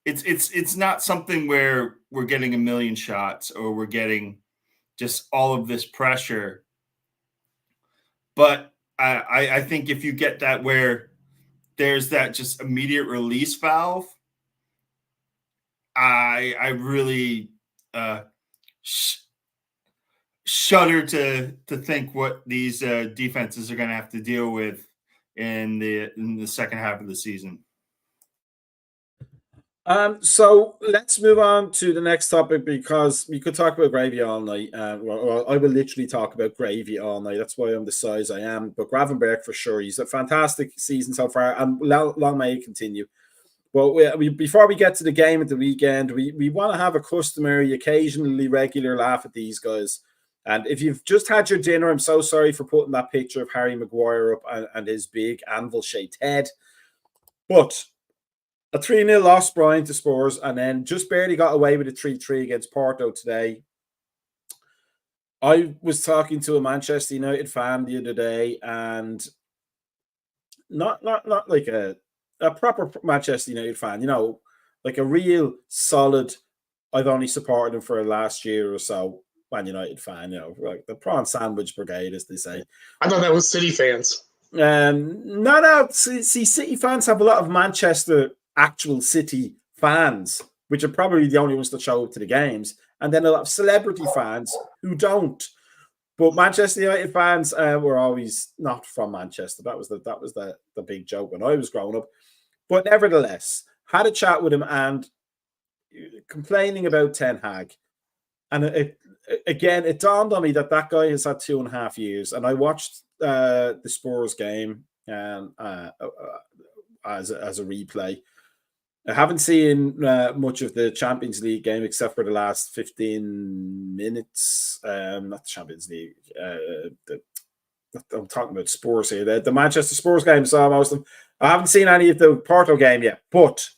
It's not something where we're getting a million shots or we're getting just all of this pressure. But I think if you get that where there's that just immediate release valve, I really shudder to think what these defenses are going to have to deal with in the second half of the season. So let's move on to the next topic, because we could talk about gravy all night. Well, I will literally talk about gravy all night. That's why I'm the size I am. But Gravenberch, for sure, he's a fantastic season so far, and long may it continue. But before we get to the game at the weekend, we want to have a customary, occasionally regular laugh at these guys. And if you've just had your dinner, I'm so sorry for putting that picture of Harry Maguire up and his big anvil-shaped head. But a 3-0 loss, Brian, to Spurs, and then just barely got away with a 3-3 against Porto today. I was talking to a Manchester United fan the other day, and not like a proper Manchester United fan, you know, like a real solid, I've only supported them for the last year or so, Man United fan, you know, like the prawn sandwich brigade, as they say. I thought that was City fans. No. See, City fans have a lot of Manchester actual City fans, which are probably the only ones that show up to the games, and then a lot of celebrity fans who don't. But Manchester United fans were always not from Manchester. That was the big joke when I was growing up. But nevertheless, had a chat with him and complaining about Ten Hag. And it dawned on me that guy has had 2.5 years. And I watched the Spurs game as a replay. I haven't seen much of the Champions League game except for the last 15 minutes. Not the Champions League. I'm talking about Spurs here. The Manchester Spurs game, saw most of them. I haven't seen any of the Porto game yet, but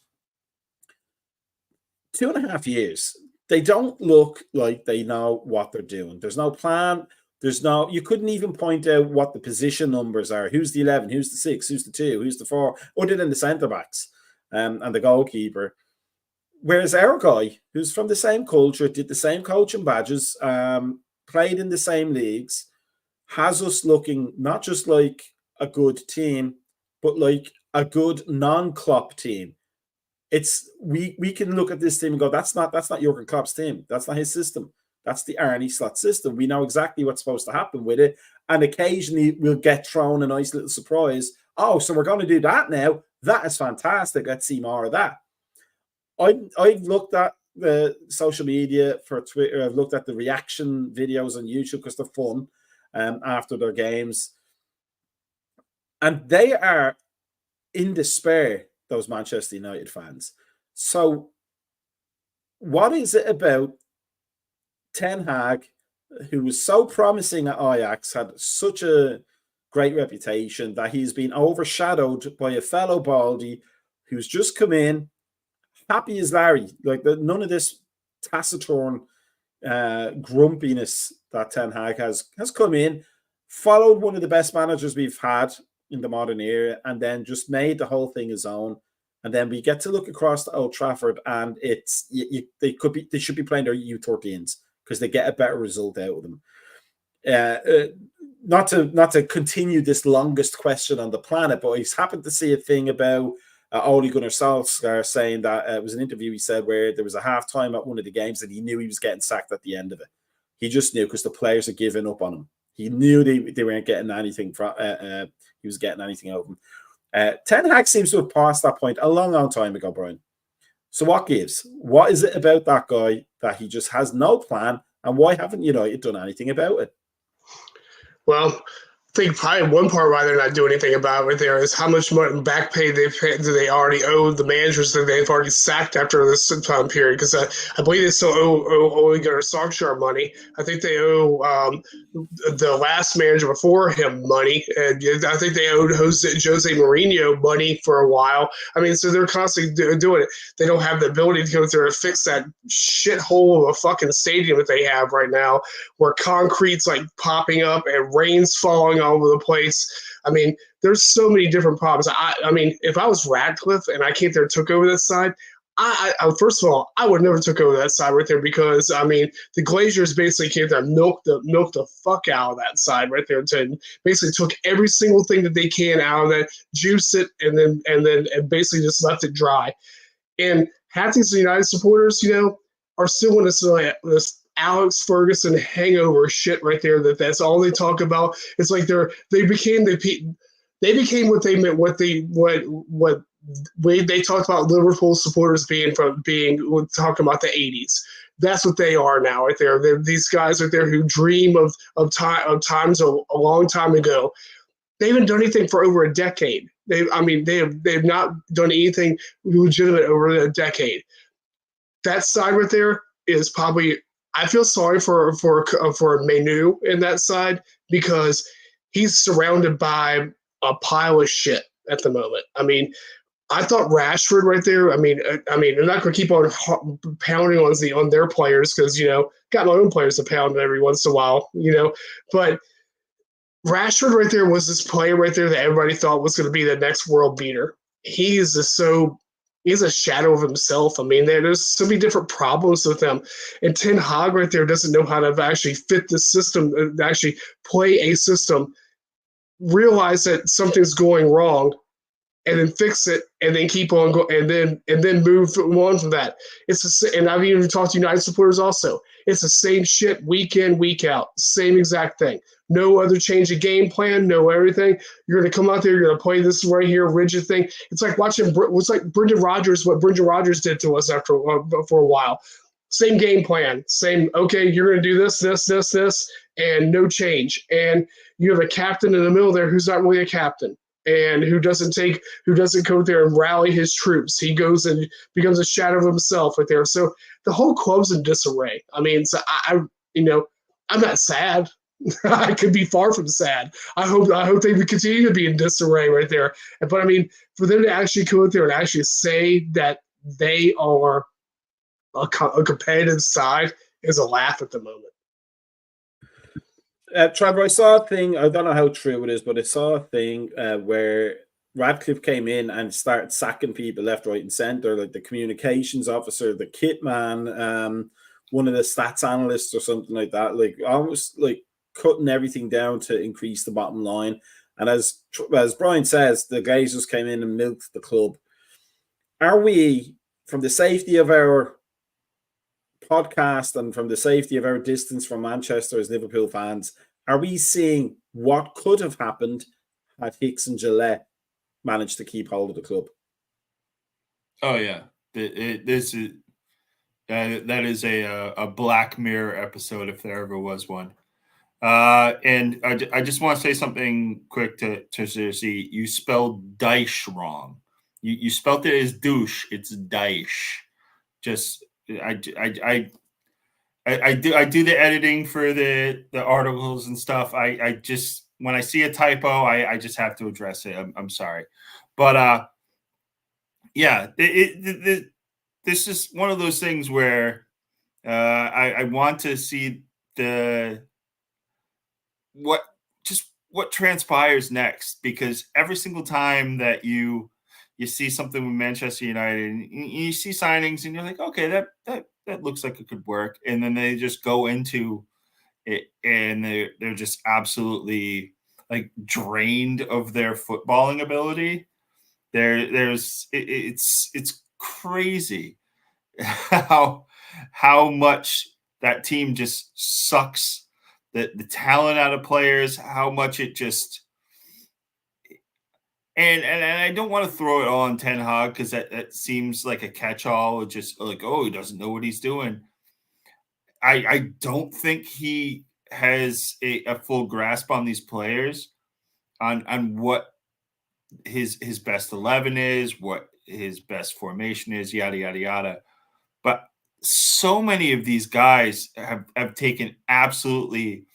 2.5 years. They don't look like they know what they're doing. There's no plan. You couldn't even point out what the position numbers are. Who's the 11? Who's the 6? Who's the 2? Who's the 4? Other than the centre backs and the goalkeeper. Whereas our guy, who's from the same culture, did the same coaching badges, played in the same leagues, has us looking not just like a good team, but like a good non-Klopp team. We can look at this team and go, that's not Jurgen Klopp's team. That's not his system. That's the Arne Slot system. We know exactly what's supposed to happen with it. And occasionally we'll get thrown a nice little surprise. Oh, so we're going to do that now. That is fantastic. Let's see more of that. I've looked at the social media for Twitter. I've looked at the reaction videos on YouTube because they're fun after their games. And they are in despair, those Manchester United fans. So what is it about Ten Hag, who was so promising at Ajax, had such a great reputation, that he's been overshadowed by a fellow Baldy who's just come in, happy as Larry, like none of this taciturn grumpiness that Ten Hag has come in, followed one of the best managers we've had in the modern era, and then just made the whole thing his own. And then we get to look across to Old Trafford, and it's they should be playing their U13s because they get a better result out of them. Not to continue this longest question on the planet, but he's happened to see a thing about Ole Gunnar Solskjaer saying that it was an interview he said where there was a halftime at one of the games and he knew he was getting sacked at the end of it. He just knew because the players had given up on him. He knew they weren't getting anything from he was getting anything out of them. Ten Hag seems to have passed that point a long time ago, Brian. So what gives? What is it about that guy that he just has no plan, and why haven't United done anything about it? Well, think probably one part why they're not doing anything about it right there is how much money back pay do they already owe the managers that they've already sacked after this time period. Because I believe they still owe Ole Gunnar Solskjaer money. I think they owe the last manager before him money, and I think they owed Jose Mourinho money for a while. I mean, so they're constantly doing it. They don't have the ability to go through and fix that shithole of a fucking stadium that they have right now, where concrete's like popping up and rain's falling all over the place. I mean, there's so many different problems. I mean, if I was Radcliffe and I came there and took over that side, I first of all, I would never took over that side right there because I mean the Glazers basically came there and milked the fuck out of that side right there and basically took every single thing that they can out of that, juice it, and then basically just left it dry. And half these United supporters, are still in this Alex Ferguson hangover shit right there. That's all they talk about. It's like they became what they meant, what they talked about Liverpool supporters being talking about the 80s. That's what they are now, right there. They're these guys right there who dream of times a long time ago. They haven't done anything for over a decade. They've not done anything legitimate over a decade. That side right there is probably. I feel sorry for Menu in that side because he's surrounded by a pile of shit at the moment. I mean, I thought Rashford right there. I mean, I'm not going to keep on pounding on their players because got my own players to pound every once in a while, But Rashford right there was this player right there that everybody thought was going to be the next world beater. He's a shadow of himself. I mean, there's so many different problems with him. And Ten Hag right there doesn't know how to actually fit the system, actually play a system, realize that something's going wrong, and then fix it, and then keep on going, and then move on from that. And I've even talked to United supporters also. It's the same shit week in, week out, same exact thing. No other change of game plan, no everything. You're going to come out there, you're going to play this right here, rigid thing. It's like Brendan Rodgers, what Brendan Rodgers did to us for a while. Same game plan, same, okay, you're going to do this, and no change. And you have a captain in the middle there who's not really a captain and who doesn't go there and rally his troops. He goes and becomes a shadow of himself right there. So the whole club's in disarray. I mean, so I'm not sad. I could be far from sad. I hope they would continue to be in disarray right there. But I mean, for them to actually go out there and actually say that they are a competitive side is a laugh at the moment. Trevor, I saw a thing. I don't know how true it is, but I saw a thing where Radcliffe came in and started sacking people left, right, and center, like the communications officer, the kit man, one of the stats analysts, or something like that. Like almost like cutting everything down to increase the bottom line. And as Brian says, the Glazers came in and milked the club. Are we, from the safety of our podcast and from the safety of our distance from Manchester as Liverpool fans, are we seeing what could have happened had Hicks and Gillette managed to keep hold of the club? Oh yeah, this is that is a Black Mirror episode if there ever was one. And I just want to say something quick to Cersei. You spelled Dyche wrong. You spelled it as douche. It's Dyche. Just I do the editing for the articles and stuff. I just, when I see a typo, I just have to address it. I'm sorry, but yeah, this is one of those things where I want to see what transpires next, because every single time that you see something with Manchester United and you see signings and you're like, okay, that looks like it could work, and then they just go into it and they're just absolutely like drained of their footballing ability. It's crazy how much that team just sucks the talent out of players, how much it just and I don't want to throw it all on Ten Hag because that seems like a catch-all, just like, oh, he doesn't know what he's doing. I don't think he has a full grasp on these players, on what his best 11 is, what his best formation is, yada yada yada. But so many of these guys have taken absolutely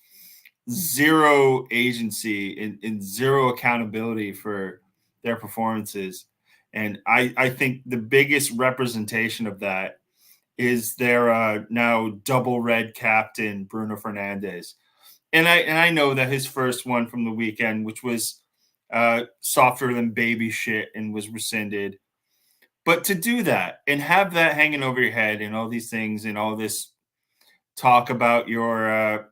zero agency and zero accountability for their performances. And I think the biggest representation of that is their now double red captain, Bruno Fernandes. And I know that his first one from the weekend, which was softer than baby shit and was rescinded. But to do that and have that hanging over your head and all these things and all this talk about your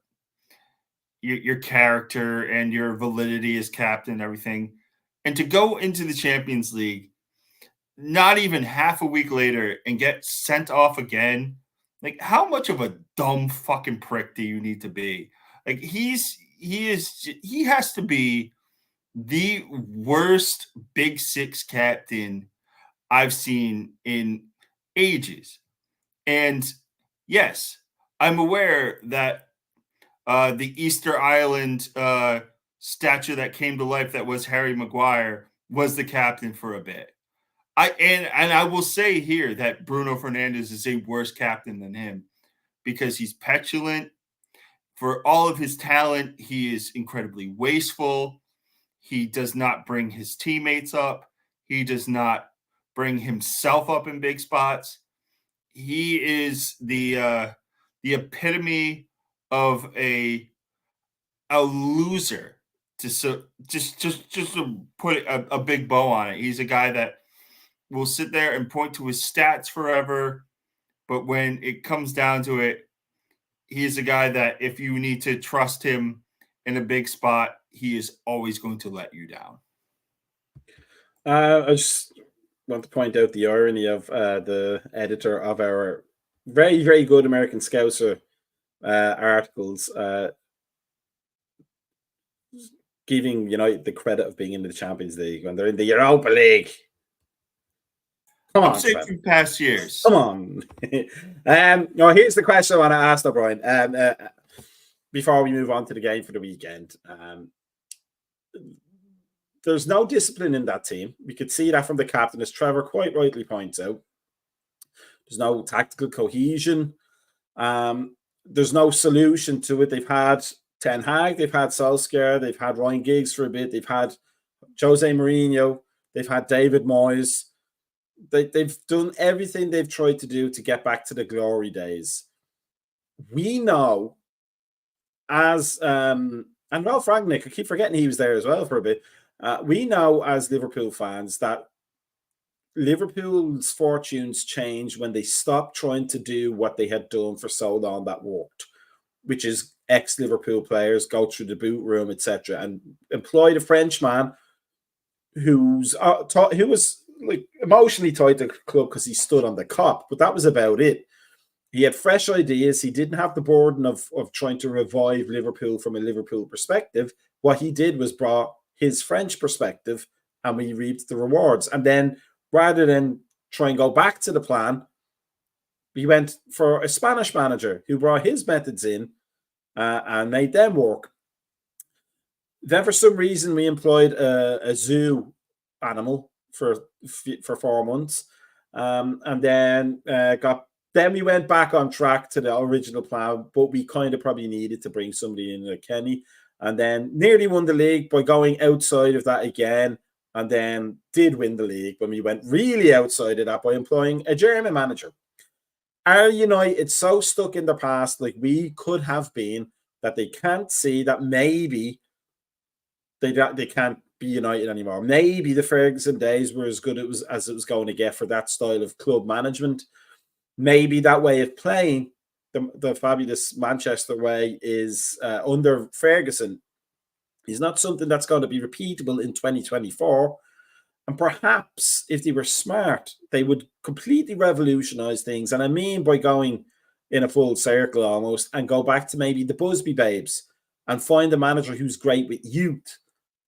character and your validity as captain and everything, and to go into the Champions League not even half a week later and get sent off again, like how much of a dumb fucking prick do you need to be? Like he has to be the worst Big Six captain I've seen in ages. And yes, I'm aware that the Easter Island statue that came to life that was Harry Maguire was the captain for a bit. I will say here that Bruno Fernandes is a worse captain than him because he's petulant. For all of his talent, he is incredibly wasteful. He does not bring his teammates up. He does not bring himself up in big spots. He is the epitome of a loser. Just to put a big bow on it, he's a guy that will sit there and point to his stats forever, but when it comes down to it, he's a guy that if you need to trust him in a big spot, he is always going to let you down. I just want to point out the irony of the editor of our very, very good American Scouser articles giving United the credit of being in the Champions League when they're in the Europa League. Come on, say 2 past years. Come on. No, here's the question I want to ask, O'Brien. Before we move on to the game for the weekend, there's no discipline in that team. We could see that from the captain, as Trevor quite rightly points out. There's no tactical cohesion. There's no solution to it. They've had Ten Hag, they've had Solskjaer, they've had Ryan Giggs for a bit, they've had Jose Mourinho, they've had David Moyes. They've done everything they've tried to do to get back to the glory days. We know as and Ralph Rangnick, I keep forgetting he was there as well for a bit. We know as Liverpool fans that Liverpool's fortunes changed when they stopped trying to do what they had done for so long that worked, which is ex-Liverpool players go through the boot room, etc., and employ a Frenchman who was like emotionally tied to the club because he stood on the cop, but that was about it. He had fresh ideas. He didn't have the burden of trying to revive Liverpool from a Liverpool perspective. What he did was brought his French perspective, and we reaped the rewards. And then rather than try and go back to the plan, we went for a Spanish manager who brought his methods in and made them work. Then for some reason we employed a zoo animal for 4 months, and then we went back on track to the original plan, but we kind of probably needed to bring somebody in like Kenny, and then nearly won the league by going outside of that again, and then did win the league when we went really outside of that by employing a German manager. Are United so stuck in the past, like we could have been, that they can't see that maybe they can't be United anymore? Maybe the Ferguson days were as good as it was going to get for that style of club management. Maybe that way of playing, the fabulous Manchester way, is under Ferguson, is not something that's going to be repeatable in 2024. And perhaps if they were smart, they would completely revolutionize things. And I mean by going in a full circle almost, and go back to maybe the Busby Babes and find a manager who's great with youth,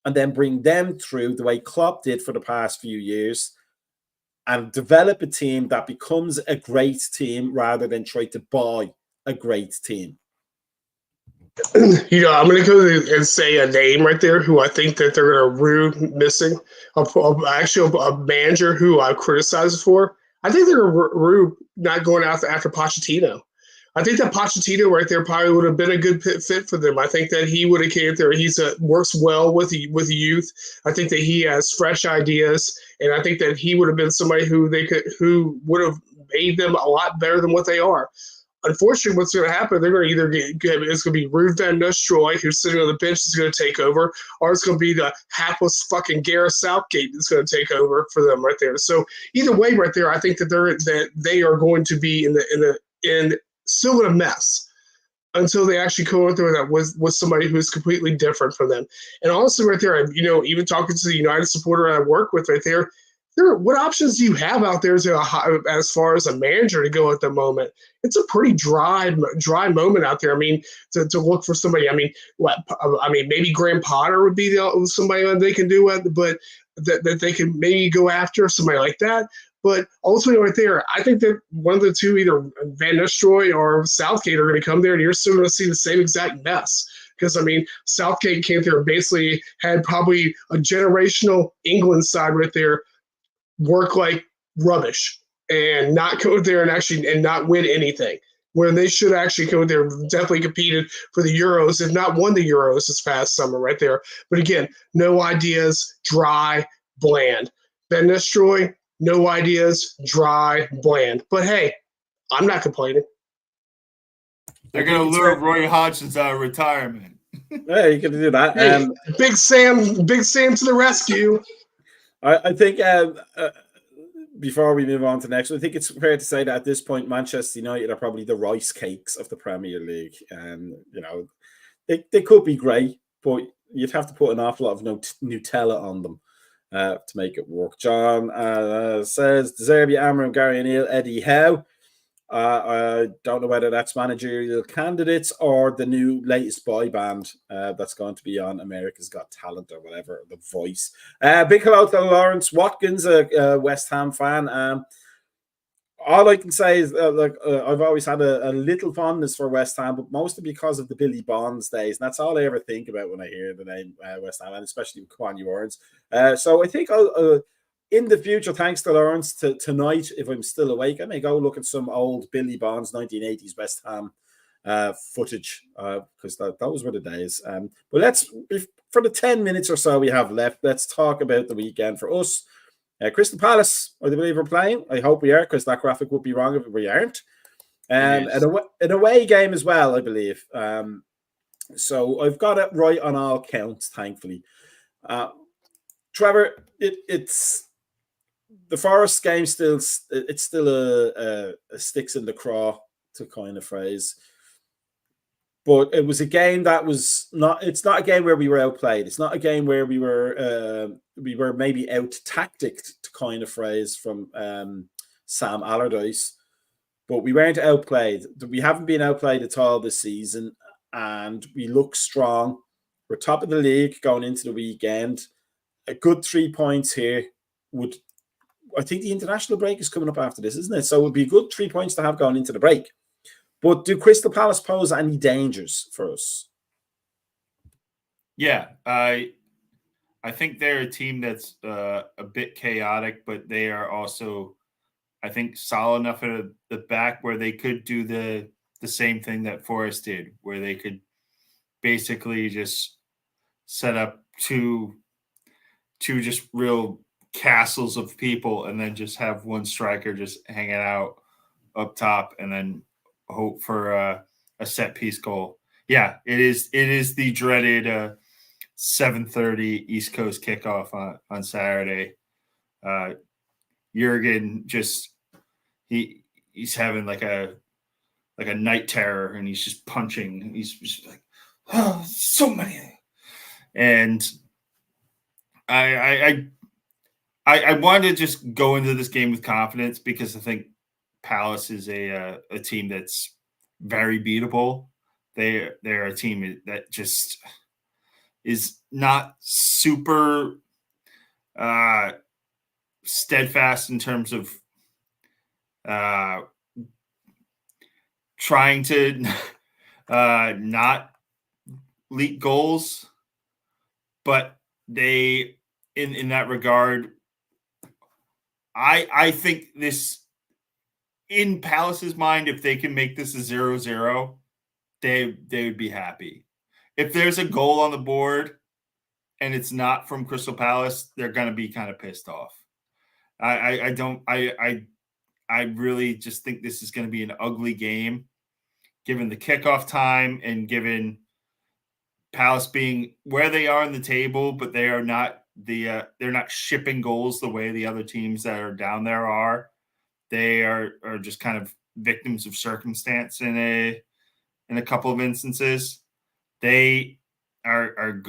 and then bring them through the way Klopp did for the past few years, and develop a team that becomes a great team rather than try to buy a great team. I'm going to go and say a name right there who I think that they're going to rue missing. Actually, a manager who I criticize for. I think they're rue not going after Pochettino. I think that Pochettino right there probably would have been a good fit for them. I think that he would have came there. Works well with the youth. I think that he has fresh ideas, and I think that he would have been somebody who would have made them a lot better than what they are. Unfortunately, what's going to happen? They're going to either it's going to be Ruud van Nistelrooy, who's sitting on the bench, is going to take over, or it's going to be the hapless fucking Gareth Southgate that's going to take over for them right there. So either way, right there, I think that they are going to be in still in a mess until they actually go in there that with somebody who's completely different from them. And honestly, right there, even talking to the United supporter I work with right there, what options do you have out there as far as a manager to go at the moment? It's a pretty dry moment out there. I mean, to look for somebody. I mean, maybe Graham Potter would be somebody that they can do it, but that they can maybe go after somebody like that. But ultimately, right there, I think that one of the two, either Van Nistelrooy or Southgate, are going to come there, and you're still going to see the same exact mess. Because, Southgate came there and basically had probably a generational England side right there work like rubbish and not go there and not win anything. Where they should actually go there, definitely competed for the Euros, if not won the Euros this past summer right there. But again, no ideas, dry, bland. Van Nistelrooy, no ideas, dry, bland. But hey, I'm not complaining. They're going to lure Roy Hodgson's out of retirement. Yeah, you can do that. Hey, Big Sam to the rescue. I think before we move on to next, I think it's fair to say that at this point, Manchester United are probably the rice cakes of the Premier League. And, they could be great, but you'd have to put an awful lot of Nutella on them to make it work. John says, De Zerbi, Amram, Gary O'Neill, Eddie Howe. I don't know whether that's managerial candidates or the new latest boy band that's going to be on America's Got Talent or whatever, The Voice. Big hello to Lawrence Watkins, a West Ham fan. All I can say is I've always had a little fondness for West Ham, but mostly because of the Billy Bonds days. And that's all I ever think about when I hear the name West Ham, and especially with Kwon Warrens. So I think I'll in the future, thanks to Lawrence, tonight, if I'm still awake, I may go look at some old Billy Bonds 1980s West Ham footage because that was one of the days. But for the 10 minutes or so we have left, let's talk about the weekend for us. Crystal Palace, I believe we're playing. I hope we are, because that graphic would be wrong if we aren't. An away game as well, I believe. So I've got it right on all counts, thankfully. Trevor, it's the Forest game. It's still a sticks in the craw to kind of phrase. But it was a game that was not. It's not a game where we were outplayed. It's not a game where we were maybe out tacticked, to kind of phrase from Sam Allardyce. But we weren't outplayed. We haven't been outplayed at all this season, and we look strong. We're top of the league going into the weekend. A good 3 points here I think the international break is coming up after this, isn't it? So it would be a good 3 points to have going into the break. But do Crystal Palace pose any dangers for us? Yeah, I think they're a team that's a bit chaotic, but they are also, I think, solid enough at the back where they could do the same thing that Forest did, where they could basically just set up two just real castles of people and then just have one striker just hanging out up top and then hope for a set piece goal. Yeah, it is the dreaded 7:30 East Coast kickoff on Saturday. Jurgen just he's having like a night terror, and he's just punching. He's just like, oh, so many. And I wanted to just go into this game with confidence, because I think Palace is a team that's very beatable. They're a team that just is not super steadfast in terms of trying to not leak goals, but they, in that regard, I think this, in Palace's mind, if they can make this a 0-0, they would be happy. If there's a goal on the board and it's not from Crystal Palace, they're going to be kind of pissed off. I really just think this is going to be an ugly game, given the kickoff time and given Palace being where they are in the table, but they are not they're not shipping goals the way the other teams that are down there are. They are just kind of victims of circumstance in a couple of instances. They are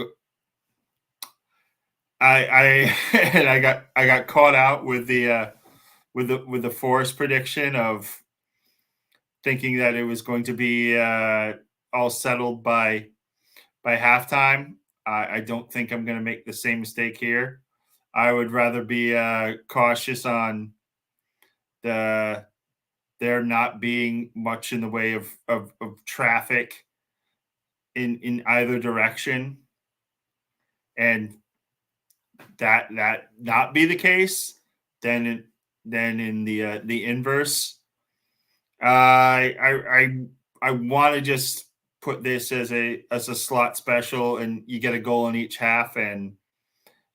I got caught out with the Forest prediction of thinking that it was going to be all settled by halftime. I don't think I'm going to make the same mistake here. I would rather be cautious on there not being much in the way of traffic in either direction, and that not be the case, then in the inverse. I want to just put this as a slot special, and you get a goal in each half, and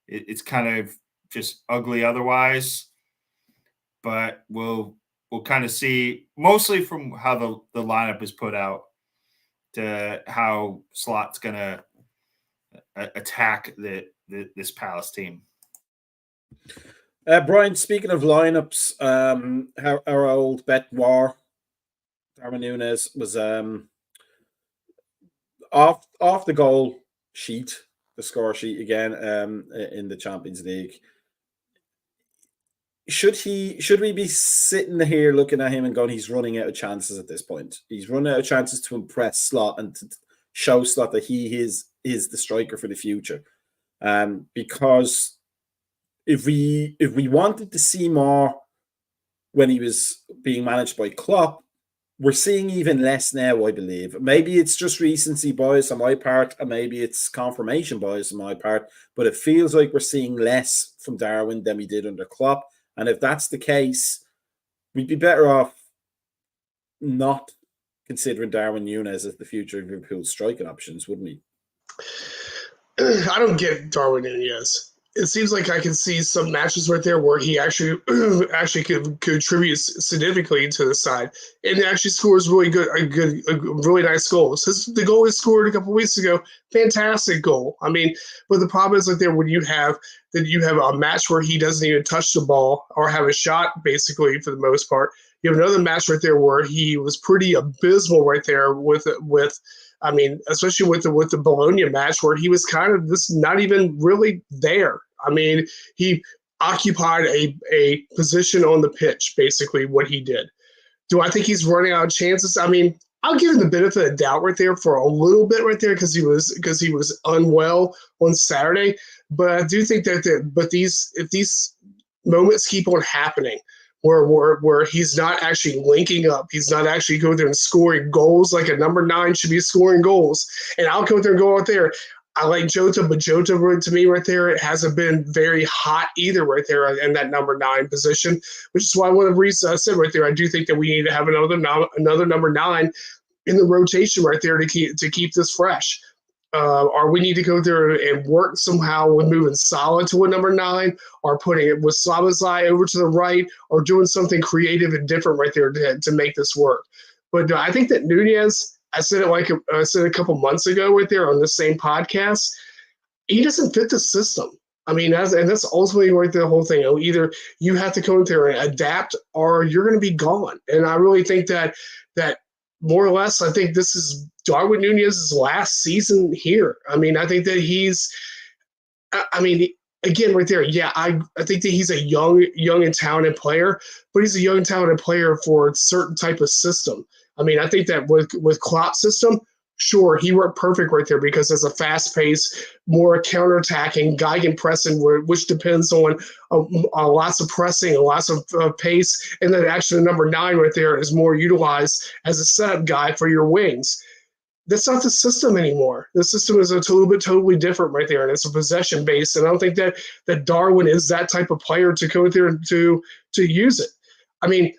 it's kind of just ugly otherwise. But we'll kind of see, mostly from how the lineup is put out, to how Slot's going to attack this Palace team. Brian, speaking of lineups, our old bet war, Darwin Núñez was off the goal sheet, the score sheet again, in the Champions League. Should we be sitting here looking at him and going, he's running out of chances at this point? He's running out of chances to impress Slot and to show Slot that he is the striker for the future. Because if we wanted to see more when he was being managed by Klopp, we're seeing even less now, I believe. Maybe it's just recency bias on my part, and maybe it's confirmation bias on my part, but it feels like we're seeing less from Darwin than we did under Klopp. And if that's the case, we'd be better off not considering Darwin Núñez as the future of Liverpool's striking options, wouldn't we? I don't get Darwin Núñez. It seems like I can see some matches right there where he actually could contribute significantly to the side, and actually scores really really nice goals. The goal he scored a couple weeks ago, fantastic goal. I mean, but the problem is like there when you have a match where he doesn't even touch the ball or have a shot, basically for the most part. You have another match right there where he was pretty abysmal right there with. I mean, especially with the Bologna match where he was kind of just not even really there. I mean, he occupied a position on the pitch, basically what he did. Do I think he's running out of chances? I mean, I'll give him the benefit of doubt right there for a little bit right there because he was unwell on Saturday. But I do think that if these moments keep on happening, where he's not actually linking up. He's not actually going there and scoring goals like a number 9 should be scoring goals. And I'll go there and go out there. I like Jota, but Jota, to me right there, it hasn't been very hot either right there in that number 9 position, which is why one of the reasons I said right there, I do think that we need to have another number 9 in the rotation right there to keep this fresh. Or we need to go there and work somehow with moving Salah to a number 9, or putting it with Szoboszlai over to the right, or doing something creative and different right there to make this work. But I think that Núñez, I said a couple months ago right there on the same podcast, he doesn't fit the system. I mean, that's ultimately right there, the whole thing. Either you have to go in there and adapt, or you're going to be gone. And I really think that more or less, I think this is Darwin Núñez's last season here. I mean, I think that again, right there, yeah, I think that he's a young and talented player, but he's a young and talented player for a certain type of system. I mean, I think that with Klopp's system, sure, he worked perfect right there because it's a fast-paced, more counterattacking, gegenpressing, which depends on lots of pressing and lots of pace. And then actually number 9 right there is more utilized as a setup guy for your wings. that's not the system anymore. The system is a little bit totally different right there, and it's a possession based. And I don't think that Darwin is that type of player to go there to use it. I mean,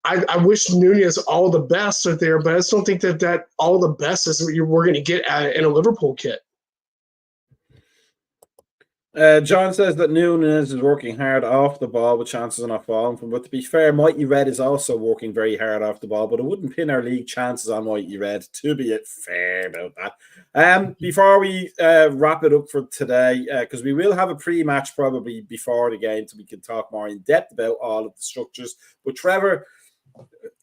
I wish Nunez all the best right there, but I just don't think that all the best is what we're going to get in a Liverpool kit. John says that Nunez is working hard off the ball with chances of not falling from. But to be fair, Mighty Red is also working very hard off the ball, but it wouldn't pin our league chances on Mighty Red, to be fair about that. Before we wrap it up for today, because we will have a pre-match probably before the game so we can talk more in depth about all of the structures. But Trevor,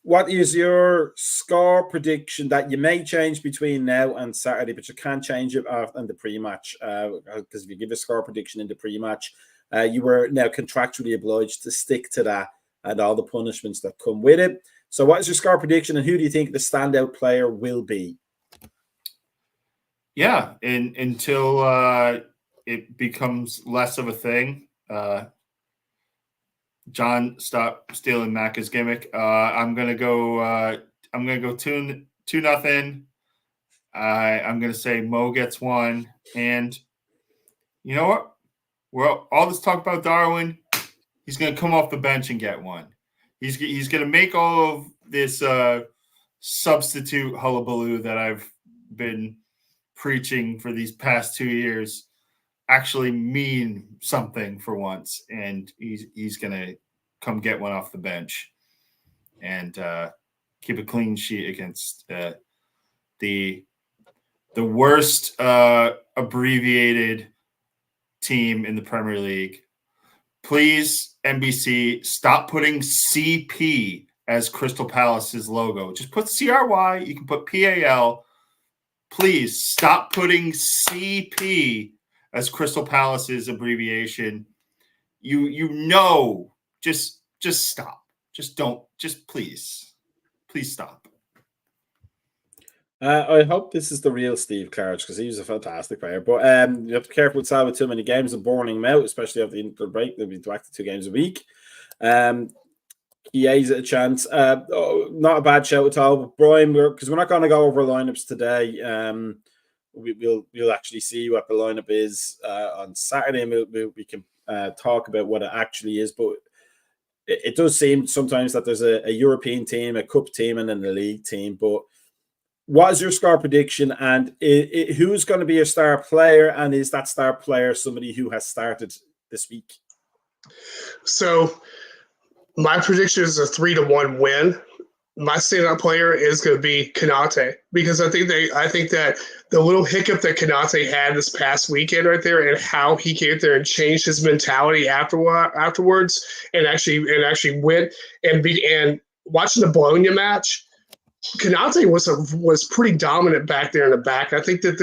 what is your score prediction that you may change between now and Saturday, but you can't change it in the pre-match? Because if you give a score prediction in the pre-match, you were now contractually obliged to stick to that and all the punishments that come with it. So what is your score prediction, and who do you think the standout player will be? Yeah, until it becomes less of a thing. John, stop stealing Macka's gimmick. I'm gonna go 2-0. I'm gonna say Mo gets one, and you know what? Well, all this talk about Darwin, he's gonna come off the bench and get one. He's gonna make all of this substitute hullabaloo that I've been preaching for these past 2 years actually mean something for once, and he's gonna come get one off the bench and keep a clean sheet against the worst abbreviated team in the Premier League. Please, NBC, stop putting CP as Crystal Palace's logo. Just put CRY. You can put PAL. Please stop putting CP as Crystal Palace's abbreviation. Just stop. Please stop. I hope this is the real Steve Clark, because he was a fantastic player. But you have to be careful with Sal with too many games and burning him out, especially after the inter break. They'll be back to 2 games a week. EA's a chance. Not a bad shout at all. But Brian, because we're not going to go over lineups today. We'll actually see what the lineup is on Saturday, and we can talk about what it actually is. But it does seem sometimes that there's a European team, a cup team, and then a league team. But what is your score prediction, and who's going to be your star player, and is that star player somebody who has started this week? So my prediction is a 3-1 win. My standout player is going to be Konate, because I think that the little hiccup that Konate had this past weekend right there, and how he came there and changed his mentality afterwards, and actually went and watching the Bologna match. Konate was pretty dominant back there in the back. I think that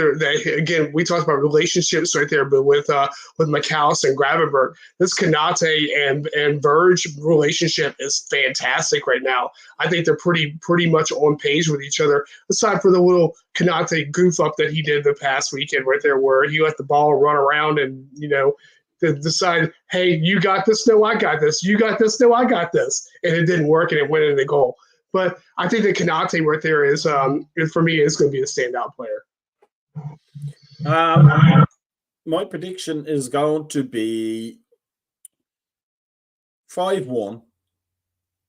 again, we talked about relationships right there, but with McAllister and Gravenberg, this Konate and Verge relationship is fantastic right now. I think they're pretty much on page with each other, aside for the little Konate goof up that he did the past weekend right there, where he let the ball run around and decide, hey, you got this, no, I got this. You got this, no, I got this, and it didn't work, and it went into the goal. But I think that Konate right there is, for me, is going to be a standout player. My prediction is going to be 5-1,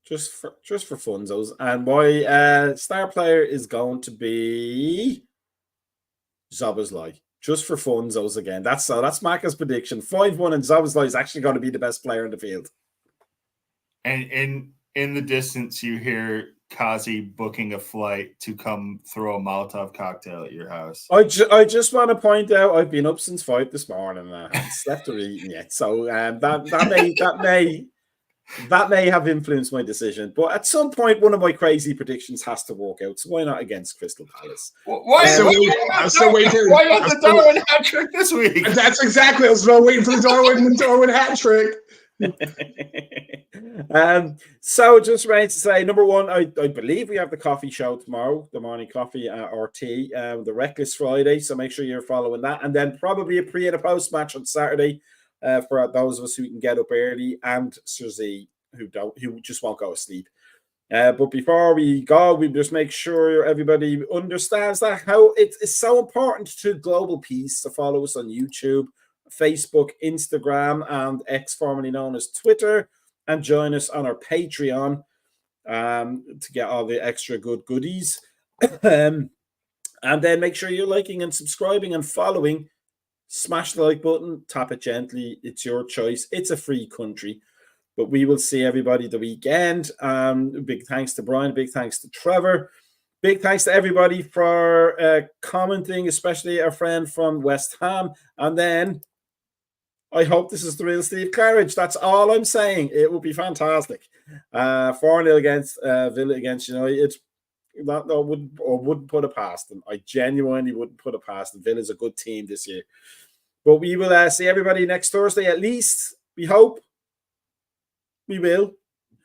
just for funzos, and my star player is going to be Szoboszlai, just for funzos again. That's Macka's prediction. 5-1, and Szoboszlai is actually going to be the best player in the field. And in the distance, you hear Kazi booking a flight to come throw a Molotov cocktail at your house. I just want to point out I've been up since 5 this morning and I haven't slept or eaten yet, so that may have influenced my decision. But at some point, one of my crazy predictions has to work out. So why not against Crystal Palace? Why not the Darwin hat trick this week? That's exactly. I was waiting for the Darwin hat trick. So just remains to say, number one, I believe we have the coffee show tomorrow, the morning coffee or tea, the Reckless Friday. So make sure you're following that, and then probably a pre and a post match on Saturday for those of us who can get up early, and Suzy who just won't go to sleep. But before we go, we just make sure everybody understands that how it is so important to global peace to follow us on YouTube, Facebook, Instagram, and X, formerly known as Twitter, and join us on our Patreon to get all the extra good goodies. And then make sure you're liking and subscribing and following. Smash the like button, tap it gently. It's your choice. It's a free country. But we will see everybody the weekend. Big thanks to Brian. Big thanks to Trevor. Big thanks to everybody for commenting, especially our friend from West Ham. And then I hope this is the real Steve Claridge. That's all I'm saying. It will be fantastic. 4-0 against Villa against United. Wouldn't put it past them. I genuinely wouldn't put it past them. Villa's a good team this year. But we will see everybody next Thursday at least. We hope. We will.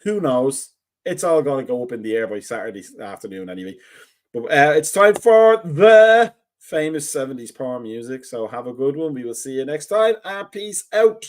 Who knows? It's all going to go up in the air by Saturday afternoon anyway. But it's time for the famous 70s power music. So have a good one. We will see you next time. And peace out.